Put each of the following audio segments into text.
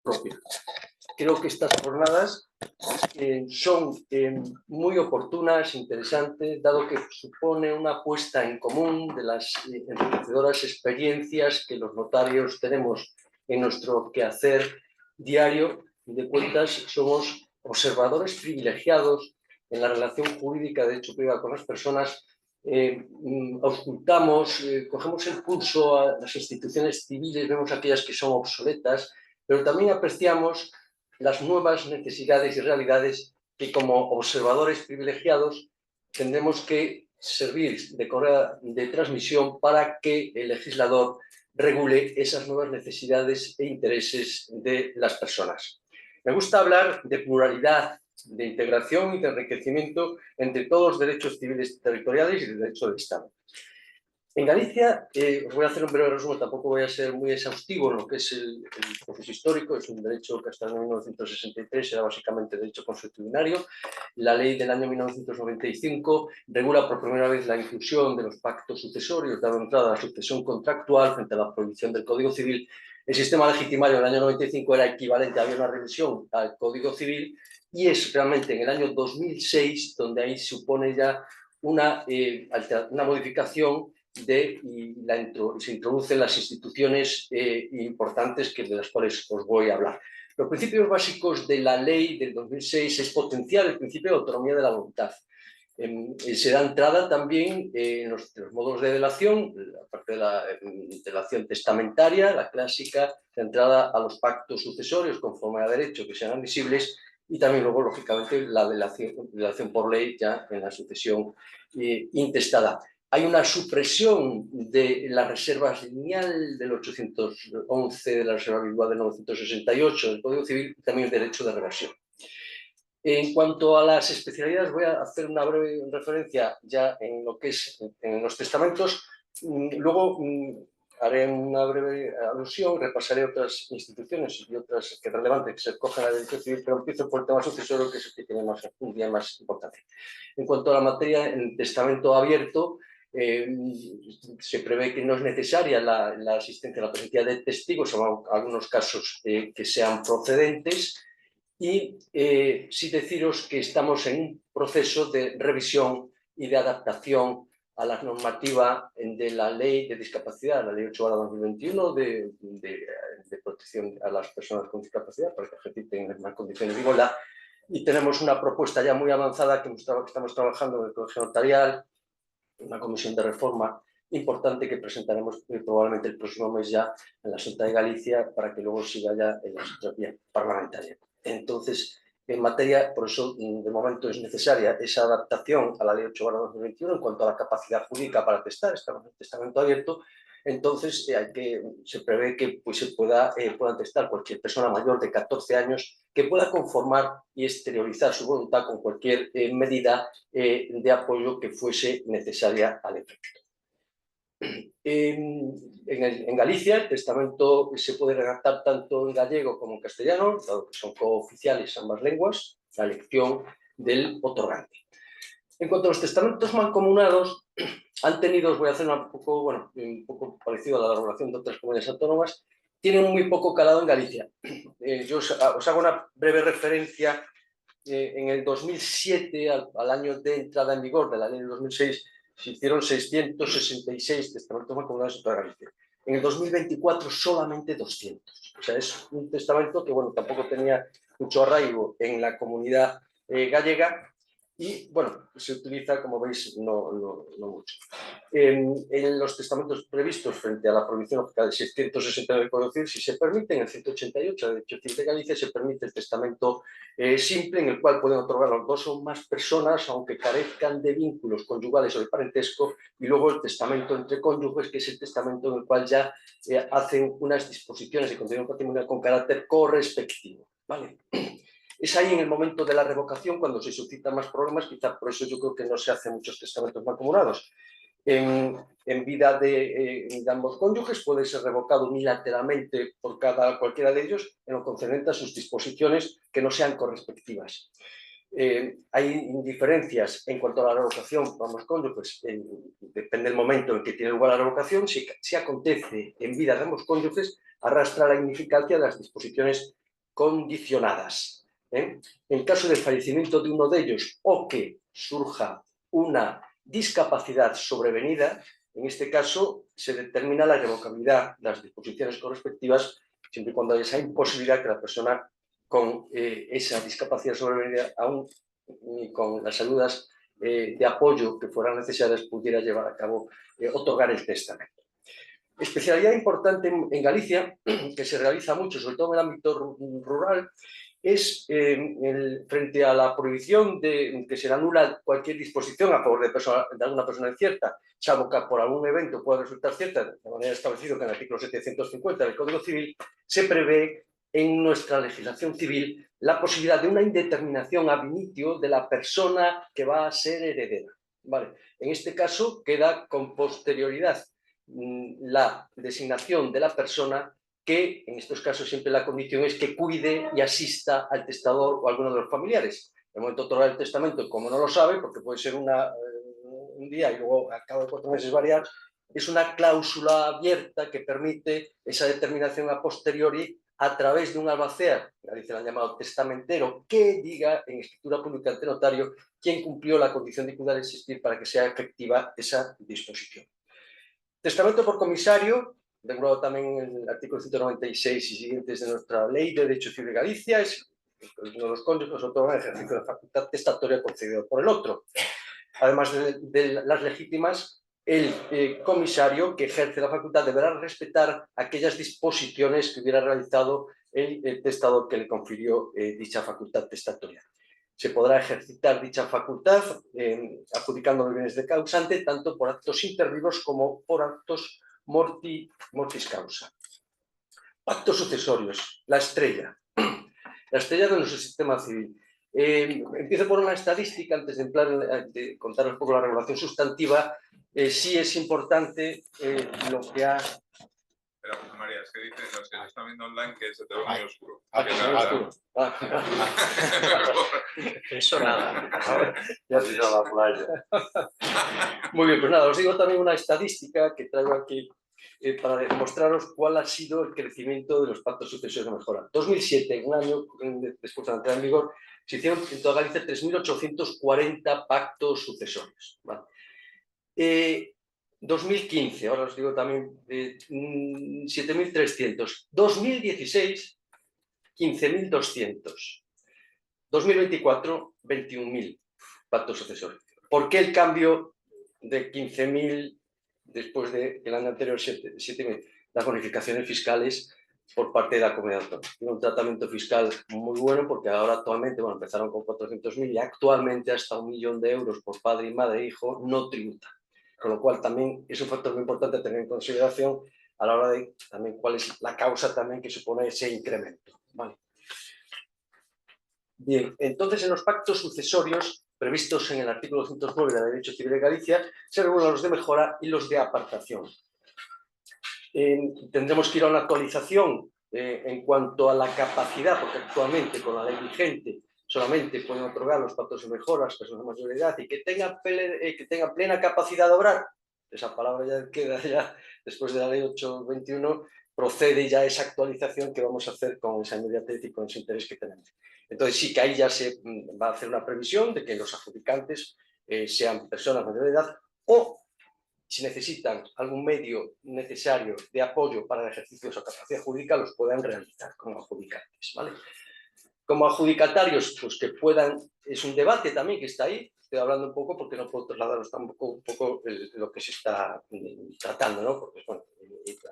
propia. Creo que estas jornadas son muy oportunas, interesantes, dado que supone una puesta en común de las enriquecedoras experiencias que los notarios tenemos en nuestro quehacer diario. De cuentas, somos observadores privilegiados en la relación jurídica de derecho privado con las personas. Auscultamos, cogemos el pulso a las instituciones civiles, vemos aquellas que son obsoletas, pero también apreciamos las nuevas necesidades y realidades que como observadores privilegiados tendremos que servir de correa de transmisión para que el legislador regule esas nuevas necesidades e intereses de las personas. Me gusta hablar de pluralidad, de integración y de enriquecimiento entre todos los derechos civiles territoriales y el derecho del Estado. En Galicia, os voy a hacer un breve resumen, tampoco voy a ser muy exhaustivo en lo que es el proceso histórico, es un derecho que hasta el año 1963 era básicamente derecho consuetudinario. La ley del año 1995 regula por primera vez la inclusión de los pactos sucesorios, dando entrada a la sucesión contractual frente a la prohibición del Código Civil. El sistema legitimario del año 95 era equivalente, había una revisión al Código Civil, y es realmente en el año 2006 donde ahí supone ya una modificación y se introducen las instituciones importantes de las cuales os voy a hablar. Los principios básicos de la ley del 2006 es potenciar el principio de autonomía de la voluntad. Se da entrada también en los modos de delación, aparte de la delación testamentaria, la clásica, de entrada a los pactos sucesorios conforme a derecho que sean admisibles, y también luego, lógicamente, la delación por ley ya en la sucesión intestada. Hay una supresión de las reservas lineal del 811, de la reserva habitual del 968, del Código Civil, y también el derecho de reversión. En cuanto a las especialidades, voy a hacer una breve referencia ya en lo que es en los testamentos. Luego haré una breve alusión, repasaré otras instituciones y otras que relevantes que se cogen a la derecho civil, pero empiezo por el tema sucesorio, que es el que tiene un día más importante. En cuanto a la materia, en el testamento abierto, se prevé que no es necesaria la asistencia, la presencia de testigos, en algunos casos que sean procedentes, y sí deciros que estamos en un proceso de revisión y de adaptación a la normativa de la Ley de Discapacidad, la Ley 8/2021 de protección a las personas con discapacidad para que ejerciten en más condiciones de igualdad, y tenemos una propuesta ya muy avanzada que estamos trabajando en el Colegio Notarial, una comisión de reforma importante que presentaremos probablemente el próximo mes ya en la Xunta de Galicia para que luego siga ya en la Asamblea Parlamentaria. Entonces, en materia, por eso de momento es necesaria esa adaptación a la Ley 8/2021 en cuanto a la capacidad jurídica para testar, estamos en el testamento abierto. Entonces se prevé que se pueda testar cualquier persona mayor de 14 años que pueda conformar y exteriorizar su voluntad con cualquier medida de apoyo que fuese necesaria al efecto. En Galicia el testamento se puede redactar tanto en gallego como en castellano, dado que son cooficiales ambas lenguas, la elección del otorgante. En cuanto a los testamentos mancomunados, han tenido, os voy a hacer un poco parecido a la regulación de otras comunidades autónomas, tienen muy poco calado en Galicia. Yo os hago una breve referencia. En el 2007, al año de entrada en vigor de la ley del 2006, se hicieron 666 testamentos mancomunados en toda Galicia. En el 2024 solamente 200. O sea, es un testamento que, bueno, tampoco tenía mucho arraigo en la comunidad gallega, y, bueno, se utiliza, como veis, no mucho. En los testamentos previstos frente a la prohibición lógica de 660 del Código Civil, si se permite, en el 188 del Derecho Civil de Galicia, se permite el testamento simple, en el cual pueden otorgar los dos o más personas, aunque carezcan de vínculos conyugales o de parentesco, y luego el testamento entre cónyuges, que es el testamento en el cual ya hacen unas disposiciones de contenido patrimonial con carácter correspectivo, ¿vale? Es ahí en el momento de la revocación cuando se suscitan más problemas, quizá por eso yo creo que no se hacen muchos testamentos mancomunados. En vida de ambos cónyuges puede ser revocado unilateralmente por cualquiera de ellos en lo concerniente a sus disposiciones que no sean correspectivas. Hay diferencias en cuanto a la revocación por ambos cónyuges, depende del momento en que tiene lugar la revocación. Si acontece en vida de ambos cónyuges, arrastra la ineficacia de las disposiciones condicionadas. En caso de fallecimiento de uno de ellos o que surja una discapacidad sobrevenida, en este caso se determina la irrevocabilidad de las disposiciones correspectivas siempre y cuando haya esa imposibilidad que la persona con esa discapacidad sobrevenida, aún con las ayudas de apoyo que fueran necesarias, pudiera llevar a cabo, otorgar el testamento. Especialidad importante en Galicia, que se realiza mucho, sobre todo en el ámbito rural, es frente a la prohibición de que se anula cualquier disposición a favor de alguna persona incierta, salvo que por algún evento pueda resultar cierta, de manera establecido que en el artículo 750 del Código Civil se prevé en nuestra legislación civil la posibilidad de una indeterminación ab initio de la persona que va a ser heredera. Vale. En este caso queda con posterioridad la designación de la persona que en estos casos siempre la condición es que cuide y asista al testador o a alguno de los familiares. En el momento de otorgar el testamento, como no lo sabe, porque puede ser un día y luego a cabo de 4 meses variar, es una cláusula abierta que permite esa determinación a posteriori a través de un albacea, Galicia lo han llamado testamentero, que diga en escritura pública ante notario quién cumplió la condición de cuidar y asistir para que sea efectiva esa disposición. Testamento por comisario, regulado también en el artículo 196 y siguientes de nuestra Ley de Derecho Civil de Galicia, es uno de los cónyuges otorga el ejercicio de facultad testatoria concedido por el otro. Además de las legítimas, el comisario que ejerce la facultad deberá respetar aquellas disposiciones que hubiera realizado el testador que le confirió dicha facultad testatoria. Se podrá ejercitar dicha facultad adjudicando los bienes de causante tanto por actos intervivos como por actos mortis causa. Actos sucesorios, la estrella. La estrella de nuestro sistema civil. Empiezo por una estadística, antes de contar un poco la regulación sustantiva. Sí es importante lo que ha... Espera, José María, es que dicen los que se están viendo online que se te ve muy oscuro. Eso nada. Ya has ido a la playa. Muy bien, pues nada, os digo también una estadística que traigo aquí para demostraros cuál ha sido el crecimiento de los pactos sucesorios de mejora. 2007, un año después de la entrada en vigor, se hicieron en toda Galicia 3.840 pactos sucesorios. ¿Vale? 2015, ahora os digo también 7.300. 2016, 15.200. 2024, 21.000 pactos sucesorios. ¿Por qué el cambio de 15.000 después del año anterior, 7.000? Las bonificaciones fiscales por parte de la comunidad autónoma. Tiene un tratamiento fiscal muy bueno porque ahora actualmente, bueno, empezaron con 400.000 y actualmente hasta 1 millón de euros por padre y madre e hijo no tributa. Con lo cual también es un factor muy importante a tener en consideración a la hora de también cuál es la causa también que supone ese incremento. ¿Vale? Bien, entonces en los pactos sucesorios previstos en el artículo 209 de la Derecho Civil de Galicia se regulan los de mejora y los de apartación. Tendremos que ir a una actualización en cuanto a la capacidad, porque actualmente con la ley vigente solamente pueden otorgar los pactos de mejora a las personas de mayor edad y que tengan plena capacidad de obrar. Esa palabra ya queda ya después de la ley 821, procede ya esa actualización que vamos a hacer con esa inmediatez y con ese interés que tenemos. Entonces sí que ahí ya se va a hacer una previsión de que los adjudicantes sean personas de mayor edad o si necesitan algún medio necesario de apoyo para el ejercicio de su capacidad jurídica, los puedan realizar como adjudicantes, ¿vale? Como adjudicatarios, pues que puedan, es un debate también que está ahí, estoy hablando un poco porque no puedo trasladaros tampoco un poco lo que se está tratando, ¿no? Porque, bueno,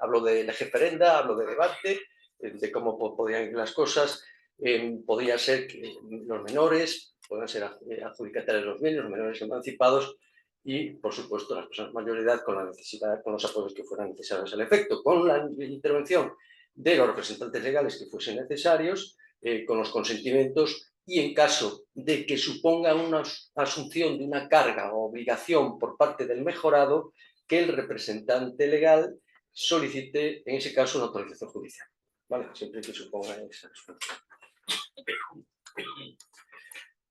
hablo de referenda, hablo de debate, de cómo podrían ir las cosas, podría ser que los menores puedan ser adjudicatarios de los bienes, los menores emancipados, y, por supuesto, las personas de mayor edad con la necesidad, con los apoyos que fueran necesarios al efecto, con la intervención de los representantes legales que fuesen necesarios, con los consentimientos y en caso de que suponga una asunción de una carga o obligación por parte del mejorado, que el representante legal solicite, en ese caso, una autorización judicial. ¿Vale? Siempre que suponga esa asunción.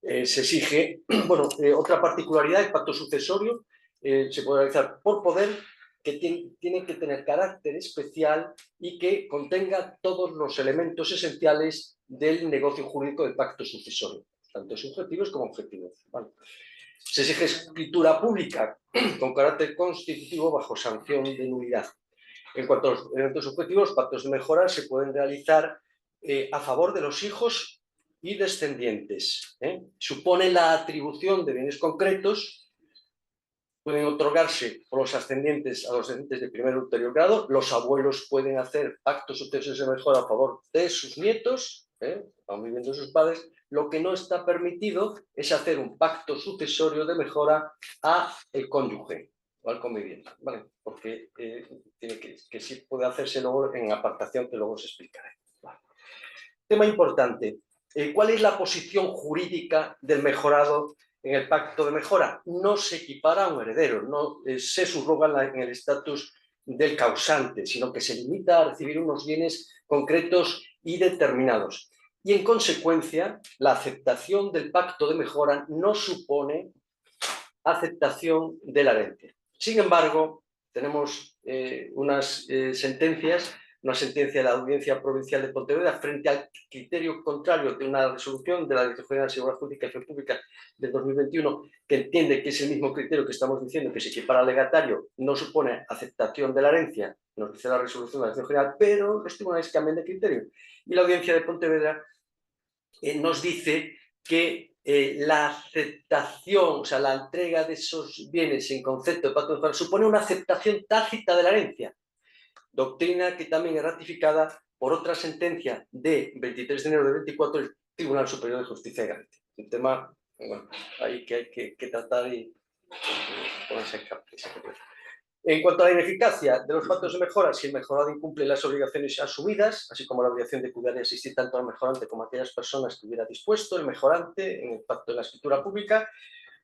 Se exige, bueno, otra particularidad, el pacto sucesorio se puede realizar por poder que tiene que tener carácter especial y que contenga todos los elementos esenciales del negocio jurídico del pacto sucesorio, tanto subjetivos como objetivos. ¿Vale? Se exige escritura pública con carácter constitutivo bajo sanción de nulidad. En cuanto a los elementos subjetivos, los pactos de mejora se pueden realizar a favor de los hijos y descendientes. Supone la atribución de bienes concretos, pueden otorgarse por los ascendientes a los descendientes de primer o ulterior grado, los abuelos pueden hacer actos sucesos de mejora a favor de sus nietos, aún viviendo sus padres. Lo que no está permitido es hacer un pacto sucesorio de mejora a el cónyuge o al conviviente, ¿vale? Porque tiene que sí puede hacerse luego en apartación, que luego os explicaré. Vale. Tema importante. ¿Cuál es la posición jurídica del mejorado en el pacto de mejora? No se equipara a un heredero, no se subroga en el estatus del causante, sino que se limita a recibir unos bienes concretos y determinados. Y en consecuencia, la aceptación del pacto de mejora no supone aceptación de la herencia. Sin embargo, tenemos unas sentencias, una sentencia de la Audiencia Provincial de Pontevedra frente al criterio contrario de una resolución de la Dirección General de Seguridad Jurídica y Fe Pública del 2021, que entiende que es el mismo criterio que estamos diciendo, que se equipara al legatario, no supone aceptación de la herencia, nos dice la resolución de la Dirección General, pero los tribunales cambian de criterio. Y la Audiencia de Pontevedra nos dice que la aceptación, o sea, la entrega de esos bienes en concepto de pacto de mejora supone una aceptación tácita de la herencia, doctrina que también es ratificada por otra sentencia de 23 de enero de 24 del Tribunal Superior de Justicia de Galicia. Un tema, bueno, ahí que hay que tratar y ponerse en campo. En cuanto a la ineficacia de los pactos de mejora, si el mejorado incumple las obligaciones asumidas, así como la obligación de cuidar y asistir tanto al mejorante como a aquellas personas que hubiera dispuesto el mejorante en el pacto de la escritura pública,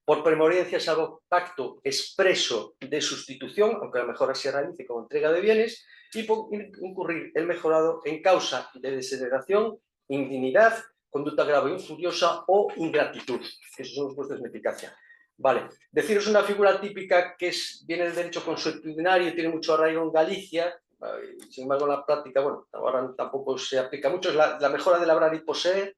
por premorencia, salvo pacto expreso de sustitución, aunque la mejora se realice como entrega de bienes, y por incurrir el mejorado en causa de desheredación, indignidad, conducta grave e injuriosa o ingratitud. Esos son los puestos de ineficacia. Vale, deciros una figura típica que viene del derecho consuetudinario y tiene mucho arraigo en Galicia, sin embargo en la práctica, bueno, ahora tampoco se aplica mucho, es la mejora de labrar y poseer,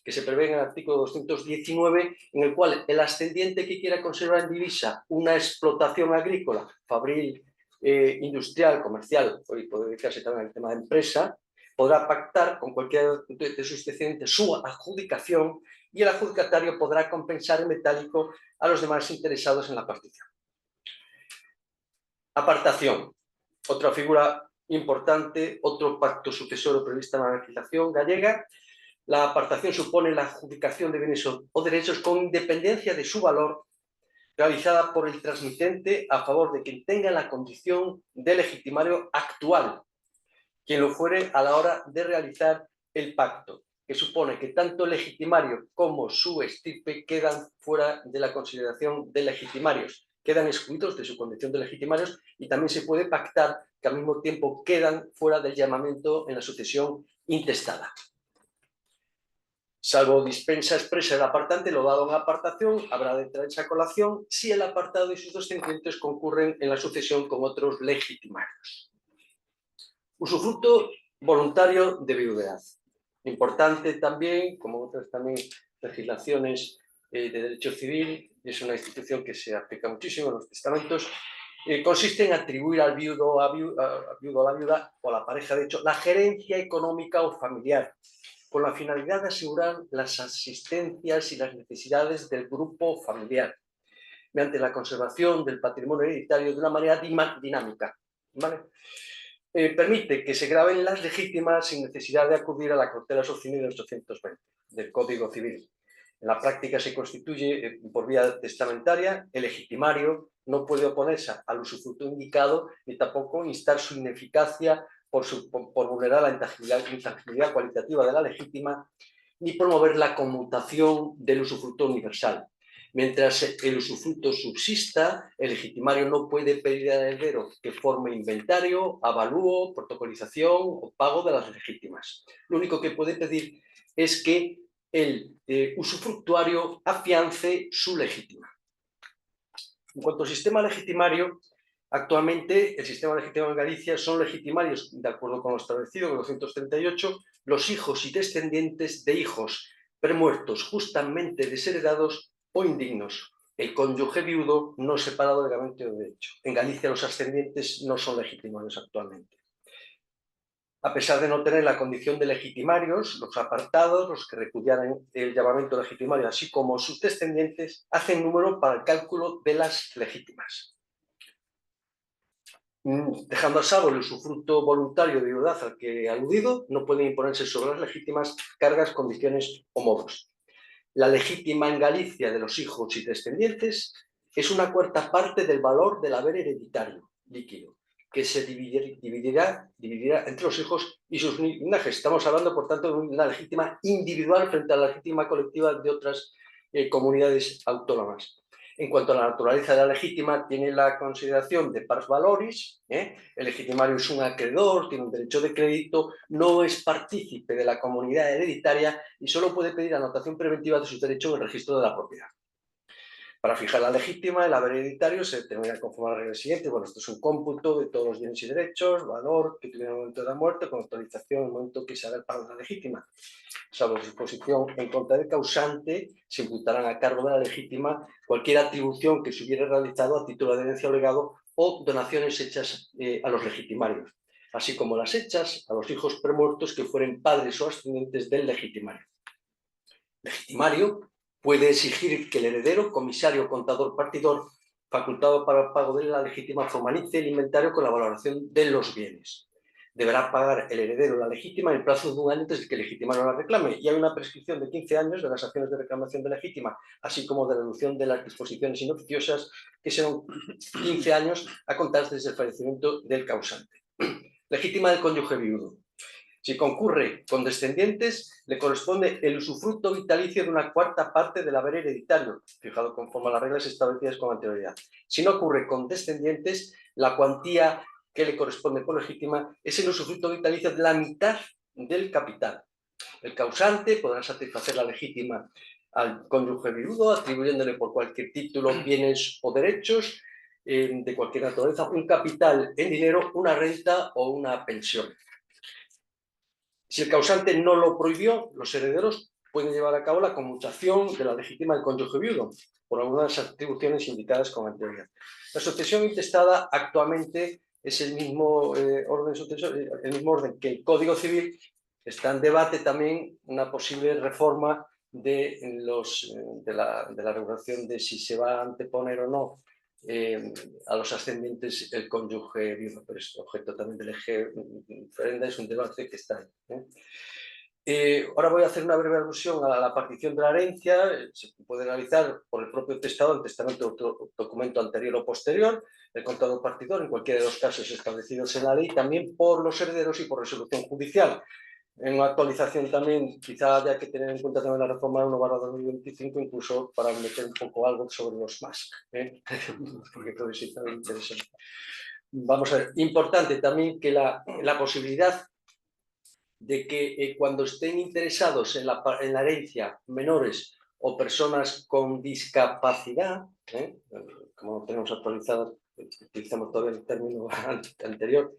que se prevé en el artículo 219, en el cual el ascendiente que quiera conservar en divisa una explotación agrícola, fabril, industrial, comercial, y puede dedicarse también al tema de empresa, podrá pactar con cualquiera de sus descendientes su adjudicación y el adjudicatario podrá compensar en metálico a los demás interesados en la partición. Apartación. Otra figura importante, otro pacto sucesorio previsto en la legislación gallega. La apartación supone la adjudicación de bienes o derechos con independencia de su valor, realizada por el transmitente a favor de quien tenga la condición de legitimario actual, quien lo fuere a la hora de realizar el pacto, que supone que tanto el legitimario como su estirpe quedan fuera de la consideración de legitimarios, quedan excluidos de su condición de legitimarios, y también se puede pactar que al mismo tiempo quedan fuera del llamamiento en la sucesión intestada. Salvo dispensa expresa del apartante, lo dado en apartación, habrá de entrar esa colación si el apartado y sus descendientes concurren en la sucesión con otros legitimarios. Usufructo voluntario de viudedad. Importante también, como otras también legislaciones de derecho civil, es una institución que se aplica muchísimo en los testamentos, consiste en atribuir al viudo, a la viuda o a la pareja, de hecho, la gerencia económica o familiar, con la finalidad de asegurar las asistencias y las necesidades del grupo familiar, mediante la conservación del patrimonio hereditario de una manera dinámica, ¿vale? Permite que se graben las legítimas sin necesidad de acudir a la cautela social de 820 del Código Civil. En la práctica se constituye por vía testamentaria, el legitimario no puede oponerse al usufructo indicado ni tampoco instar su ineficacia por vulnerar la intangibilidad cualitativa de la legítima, ni promover la conmutación del usufructo universal. Mientras el usufructo subsista, el legitimario no puede pedir al heredero que forme inventario, avalúo, protocolización o pago de las legítimas. Lo único que puede pedir es que el usufructuario afiance su legítima. En cuanto al sistema legitimario, Actualmente, el sistema legitimado en Galicia son legitimarios, de acuerdo con lo establecido en el 238, los hijos y descendientes de hijos premuertos, justamente desheredados o indignos. El cónyuge viudo no separado legalmente o de derecho. En Galicia los ascendientes no son legitimarios actualmente. A pesar de no tener la condición de legitimarios, los apartados, los que repudiaran el llamamiento legitimario, así como sus descendientes, hacen número para el cálculo de las legítimas. Dejando a salvo el usufructo voluntario de viudez al que he aludido, no pueden imponerse sobre las legítimas cargas, condiciones o modos. La legítima en Galicia de los hijos y descendientes es una cuarta parte del valor del haber hereditario líquido, que se dividirá entre los hijos y sus linajes. Estamos hablando, por tanto, de una legítima individual frente a la legítima colectiva de otras comunidades autónomas. En cuanto a la naturaleza de la legítima, tiene la consideración de pars valoris, el legitimario es un acreedor, tiene un derecho de crédito, no es partícipe de la comunidad hereditaria y solo puede pedir anotación preventiva de sus derechos en el registro de la propiedad. Para fijar la legítima, el haber hereditario se determina conforme a la regla siguiente. Bueno, esto es un cómputo de todos los bienes y derechos, valor que tuvieron en el momento de la muerte, con actualización en el momento que se haga el pago de la legítima. Salvo disposición en contra del causante, se imputarán a cargo de la legítima cualquier atribución que se hubiera realizado a título de herencia o legado o donaciones hechas a los legitimarios, así como las hechas a los hijos premuertos que fueren padres o ascendientes del legitimario. Legitimario puede exigir que el heredero, comisario, contador, partidor, facultado para el pago de la legítima, formalice el inventario con la valoración de los bienes. Deberá pagar el heredero la legítima en el plazo de un año antes de que el legitimario la reclame, y hay una prescripción de 15 años de las acciones de reclamación de legítima, así como de la reducción de las disposiciones inoficiosas, que serán 15 años a contar desde el fallecimiento del causante. Legítima del cónyuge viudo. Si concurre con descendientes, le corresponde el usufructo vitalicio de una cuarta parte del haber hereditario, fijado conforme a las reglas establecidas con anterioridad. Si no ocurre con descendientes, la cuantía que le corresponde por legítima es el usufructo vitalicio de la mitad del capital. El causante podrá satisfacer la legítima al cónyuge viudo, atribuyéndole por cualquier título, bienes o derechos de cualquier naturaleza, un capital en dinero, una renta o una pensión. Si el causante no lo prohibió, los herederos pueden llevar a cabo la conmutación de la legítima del cónyuge viudo por algunas atribuciones indicadas con anterioridad. La sucesión intestada actualmente es el mismo orden que el Código Civil. Está en debate también una posible reforma de la regulación de si se va a anteponer o no a los ascendientes el cónyuge viudo, pero es objeto también del eje referenda, es un debate que está ahí. Ahora voy a hacer una breve alusión a la partición de la herencia. Se puede realizar por el propio testador, el testamento, otro documento anterior o posterior, el contador partidor, en cualquiera de los casos establecidos en la ley, también por los herederos y por resolución judicial. En una actualización también, quizá haya que tener en cuenta también la reforma 1/2025, incluso para meter un poco algo sobre los MASC, porque creo que sí también interesante. Vamos a ver, importante también que la posibilidad de que cuando estén interesados en la herencia menores o personas con discapacidad, como no tenemos actualizado, utilizamos todavía el término anterior,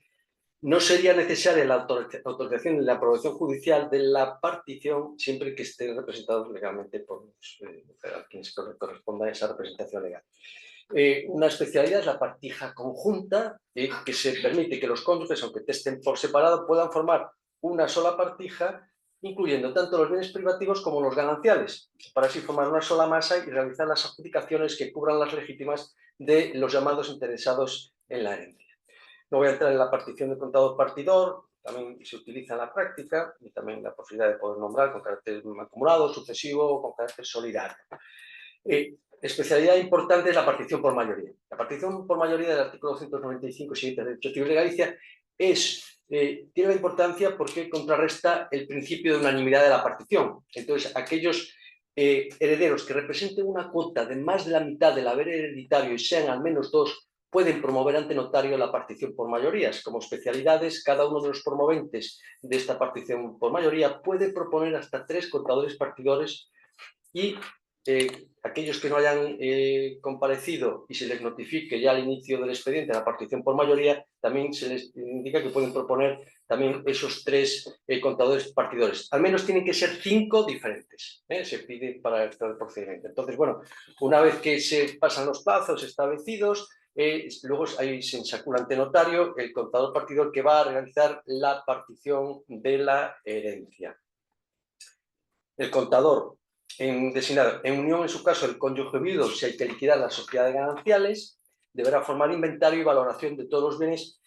no sería necesaria la autorización y la aprobación judicial de la partición siempre que estén representados legalmente por quienes corresponda a esa representación legal. Una especialidad es la partija conjunta, que se permite que los cónyuges, aunque estén por separado, puedan formar una sola partija, incluyendo tanto los bienes privativos como los gananciales, para así formar una sola masa y realizar las adjudicaciones que cubran las legítimas de los llamados interesados en la herencia. No voy a entrar en la partición de contador-partidor, también se utiliza en la práctica, y también la posibilidad de poder nombrar con carácter acumulado, sucesivo o con carácter solidario. Especialidad importante es la partición por mayoría. La partición por mayoría del artículo 295 siguiente del Derecho Civil de Galicia tiene la importancia porque contrarresta el principio de unanimidad de la partición. Entonces, aquellos herederos que representen una cuota de más de la mitad del haber hereditario y sean al menos dos, pueden promover ante notario la partición por mayorías. Como especialidades, cada uno de los promoventes de esta partición por mayoría puede proponer hasta 3 contadores partidores y aquellos que no hayan comparecido y se les notifique ya al inicio del expediente la participación por mayoría, también se les indica que pueden proponer también esos 3 contadores partidores. Al menos tienen que ser 5 diferentes, se pide para el procedimiento. Entonces, bueno, una vez que se pasan los plazos establecidos, luego se insacula ante notario el contador partidor que va a realizar la partición de la herencia. El contador designado en unión, en su caso, el cónyuge viudo, si hay que liquidar las sociedades gananciales, deberá formar inventario y valoración de todos los bienes.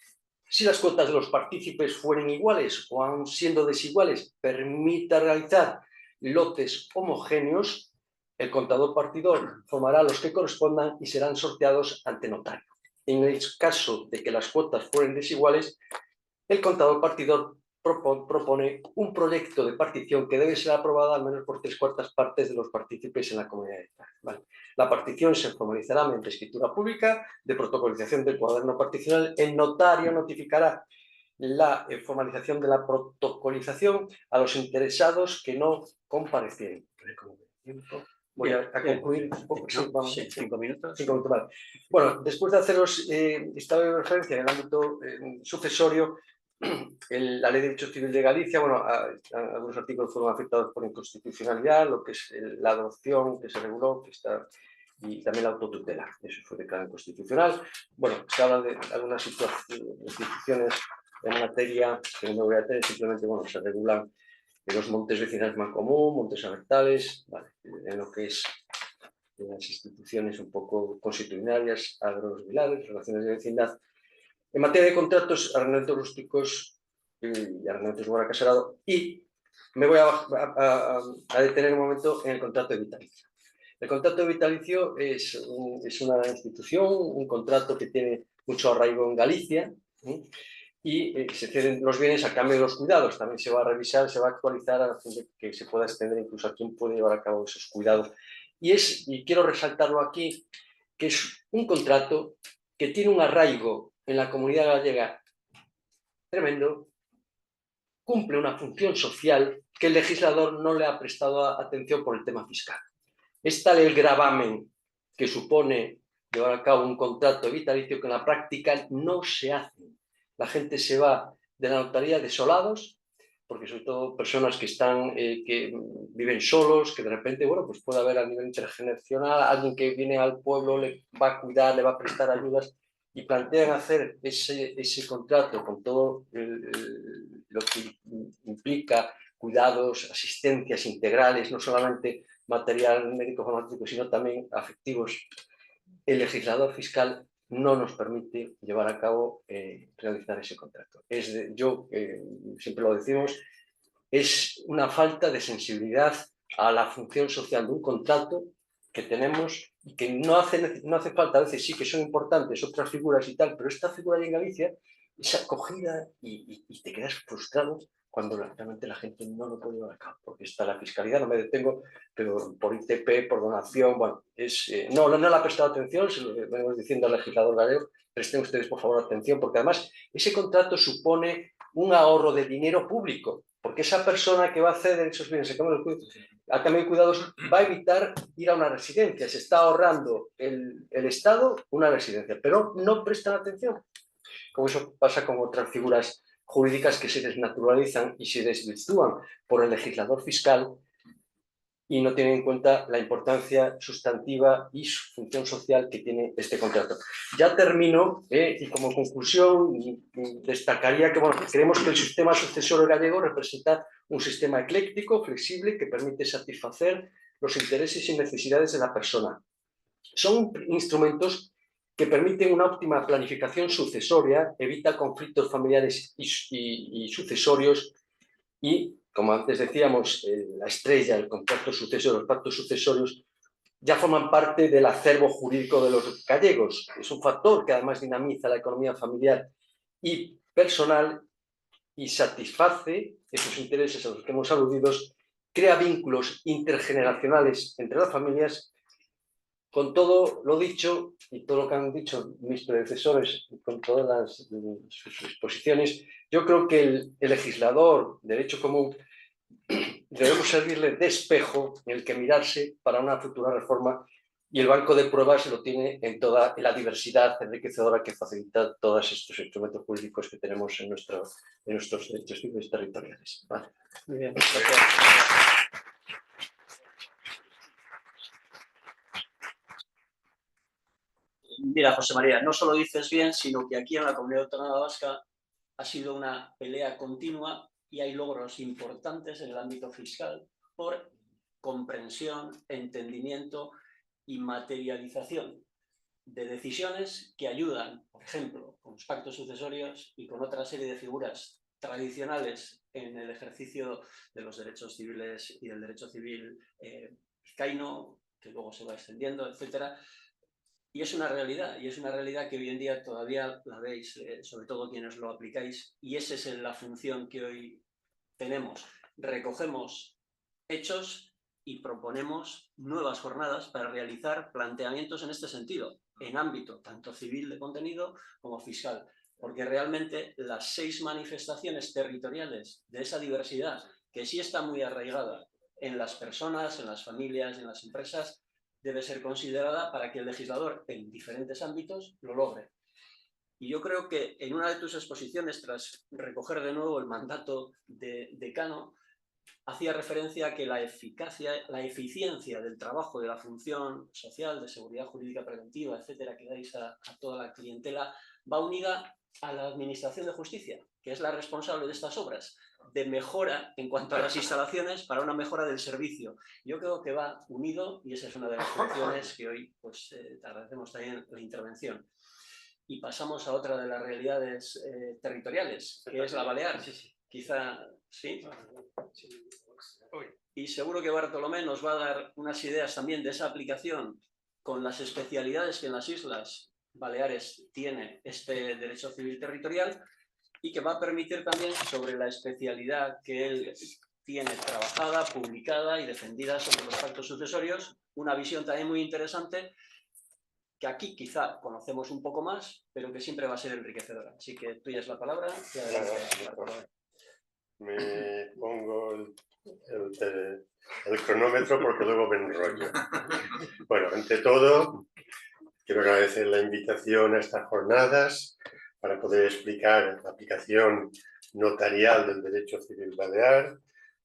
Si las cuotas de los partícipes fueren iguales o aun siendo desiguales, permita realizar lotes homogéneos, el contador partidor formará los que correspondan y serán sorteados ante notario. En el caso de que las cuotas fueren desiguales, el contador partidor propone un proyecto de partición que debe ser aprobado al menos por 3/4 partes de los partícipes en la comunidad de España. Vale. La partición se formalizará mediante escritura pública de protocolización del cuaderno particional. El notario notificará la formalización de la protocolización a los interesados que no comparecieren. Voy a concluir un poco. Sí, 5 minutos. 5 minutos, vale. Bueno, después de haceros estado de referencia en el ámbito sucesorio, la Ley de Derecho Civil de Galicia, bueno, algunos artículos fueron afectados por inconstitucionalidad, lo que es la adopción que se reguló, que está, y también la autotutela, eso fue declarado inconstitucional. Bueno, se habla de algunas instituciones en materia que no me voy a tener, simplemente, bueno, se regulan los montes vecinales más común, montes abertales, vale, en lo que es las instituciones un poco constitucionarias, agros vilares, relaciones de vecindad. En materia de contratos, arrendamientos rústicos y arrendamientos de caserado, y me voy a detener un momento en el contrato de vitalicio. El contrato de vitalicio es una institución, un contrato que tiene mucho arraigo en Galicia, y se ceden los bienes a cambio de los cuidados. También se va a revisar, se va a actualizar a fin de que se pueda extender incluso a quién puede llevar a cabo esos cuidados. Y quiero resaltarlo aquí, que es un contrato que tiene un arraigo en la comunidad gallega tremendo, cumple una función social que el legislador no le ha prestado atención por el tema fiscal. Es tal el gravamen que supone llevar a cabo un contrato vitalicio que en la práctica no se hace. La gente se va de la notaría desolados, porque sobre todo personas que que viven solos, que de repente, bueno, pues puede haber a nivel intergeneracional alguien que viene al pueblo, le va a cuidar, le va a prestar ayudas, y plantean hacer ese contrato con todo lo que implica cuidados, asistencias integrales, no solamente material médico farmacéutico, sino también afectivos. El legislador fiscal no nos permite llevar a cabo, realizar ese contrato. Siempre lo decimos, es una falta de sensibilidad a la función social de un contrato que tenemos y que no hace falta, a veces sí que son importantes otras figuras y tal, pero esta figura de en Galicia es acogida y te quedas frustrado cuando realmente la gente no lo puede llevar a cabo, porque está la fiscalidad, no me detengo, pero por ITP, por donación, bueno, no le ha prestado atención, se lo vengo diciendo al legislador gallego, presten ustedes por favor atención, porque además ese contrato supone un ahorro de dinero público, porque esa persona que va a ceder esos bienes a cambio de cuidados va a evitar ir a una residencia, se está ahorrando el Estado una residencia, pero no prestan atención, como eso pasa con otras figuras jurídicas que se desnaturalizan y se desvirtúan por el legislador fiscal y no tienen en cuenta la importancia sustantiva y su función social que tiene este contrato. Ya termino y como conclusión destacaría que creemos que el sistema sucesorio gallego representa un sistema ecléctico, flexible, que permite satisfacer los intereses y necesidades de la persona. Son instrumentos que permiten una óptima planificación sucesoria, evita conflictos familiares y sucesorios y, como antes decíamos, la estrella, el contrato sucesorio, los pactos sucesorios, ya forman parte del acervo jurídico de los gallegos. Es un factor que además dinamiza la economía familiar y personal y satisface esos intereses a los que hemos aludido, crea vínculos intergeneracionales entre las familias. Con todo lo dicho y todo lo que han dicho mis predecesores, con todas sus exposiciones, yo creo que el legislador de derecho común debemos servirle de espejo en el que mirarse para una futura reforma, y el banco de pruebas lo tiene en toda la diversidad enriquecedora que facilita todos estos instrumentos jurídicos que tenemos en nuestros derechos civiles territoriales. Vale. Muy bien, gracias. Mira, José María, no solo dices bien, sino que aquí en la Comunidad Autónoma Vasca ha sido una pelea continua y hay logros importantes en el ámbito fiscal por comprensión, entendimiento y materialización de decisiones que ayudan, por ejemplo, con los pactos sucesorios y con otra serie de figuras tradicionales en el ejercicio de los derechos civiles y del derecho civil vizcaíno, que luego se va extendiendo, etcétera. Y es una realidad que hoy en día todavía la veis, sobre todo quienes lo aplicáis, y esa es la función que hoy tenemos. Recogemos hechos y proponemos nuevas jornadas para realizar planteamientos en este sentido, en ámbito tanto civil de contenido como fiscal, porque realmente las 6 manifestaciones territoriales de esa diversidad, que sí está muy arraigada en las personas, en las familias, en las empresas, debe ser considerada para que el legislador en diferentes ámbitos lo logre. Y yo creo que en una de tus exposiciones, tras recoger de nuevo el mandato de Cano, hacía referencia a que la eficiencia del trabajo de la función social, de seguridad jurídica preventiva, etcétera, que dais a toda la clientela, va unida a la Administración de Justicia, que es la responsable de estas obras, de mejora en cuanto a las instalaciones para una mejora del servicio. Yo creo que va unido y esa es una de las funciones que hoy pues, te agradecemos también la intervención. Y pasamos a otra de las realidades territoriales, que es la balear. Quizá, ¿sí? Y seguro que Bartolomé nos va a dar unas ideas también de esa aplicación con las especialidades que en las Islas Baleares tiene este derecho civil territorial y que va a permitir también sobre la especialidad que él tiene trabajada, publicada y defendida sobre los pactos sucesorios, una visión también muy interesante que aquí quizá conocemos un poco más, pero que siempre va a ser enriquecedora. Así que tuya es la palabra y adelante, Bartolomé. Me pongo el cronómetro porque luego me enrollo. Bueno, ante todo, quiero agradecer la invitación a estas jornadas para poder explicar la aplicación notarial del derecho civil balear,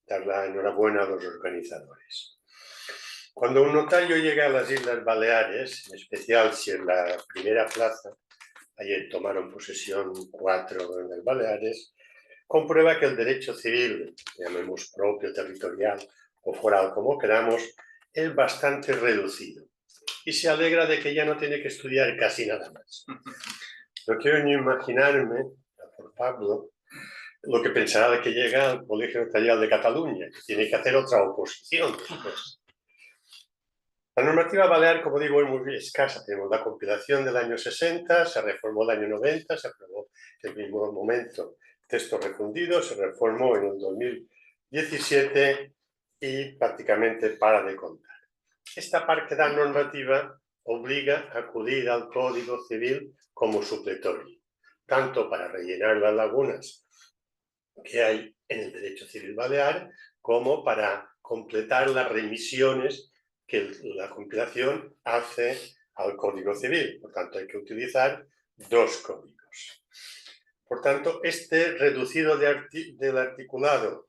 dar la enhorabuena a los organizadores. Cuando un notario llega a las Islas Baleares, en especial si en la primera plaza, ayer tomaron posesión 4 en las Baleares, comprueba que el derecho civil, llamemos propio, territorial o foral, como queramos, es bastante reducido y se alegra de que ya no tiene que estudiar casi nada más. No quiero ni imaginarme, por Pablo, lo que pensará de que llega al Colegio Notarial de Cataluña, que tiene que hacer otra oposición después. La normativa balear, como digo, es muy escasa. Tenemos la compilación del año 60, se reformó el año 90, se aprobó en el mismo momento texto refundido, se reformó en el 2017 y prácticamente para de contar. Esta parquedad normativa obliga a acudir al Código Civil como supletorio, tanto para rellenar las lagunas que hay en el derecho civil balear, como para completar las remisiones que la compilación hace al Código Civil. Por tanto, hay que utilizar 2 códigos. Por tanto, este reducido del articulado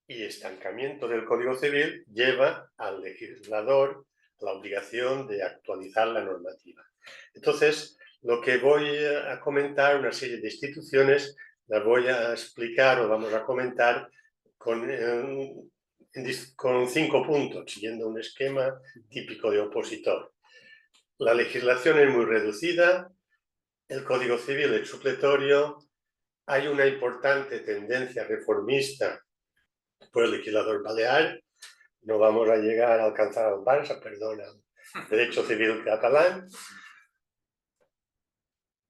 y estancamiento del Código Civil lleva al legislador la obligación de actualizar la normativa. Entonces, lo que voy a comentar, una serie de instituciones, las voy a explicar o vamos a comentar con 5 puntos, siguiendo un esquema típico de opositor. La legislación es muy reducida, el Código Civil es supletorio, hay una importante tendencia reformista por el legislador balear, no vamos a llegar a alcanzar al Barça, perdón, al derecho civil catalán.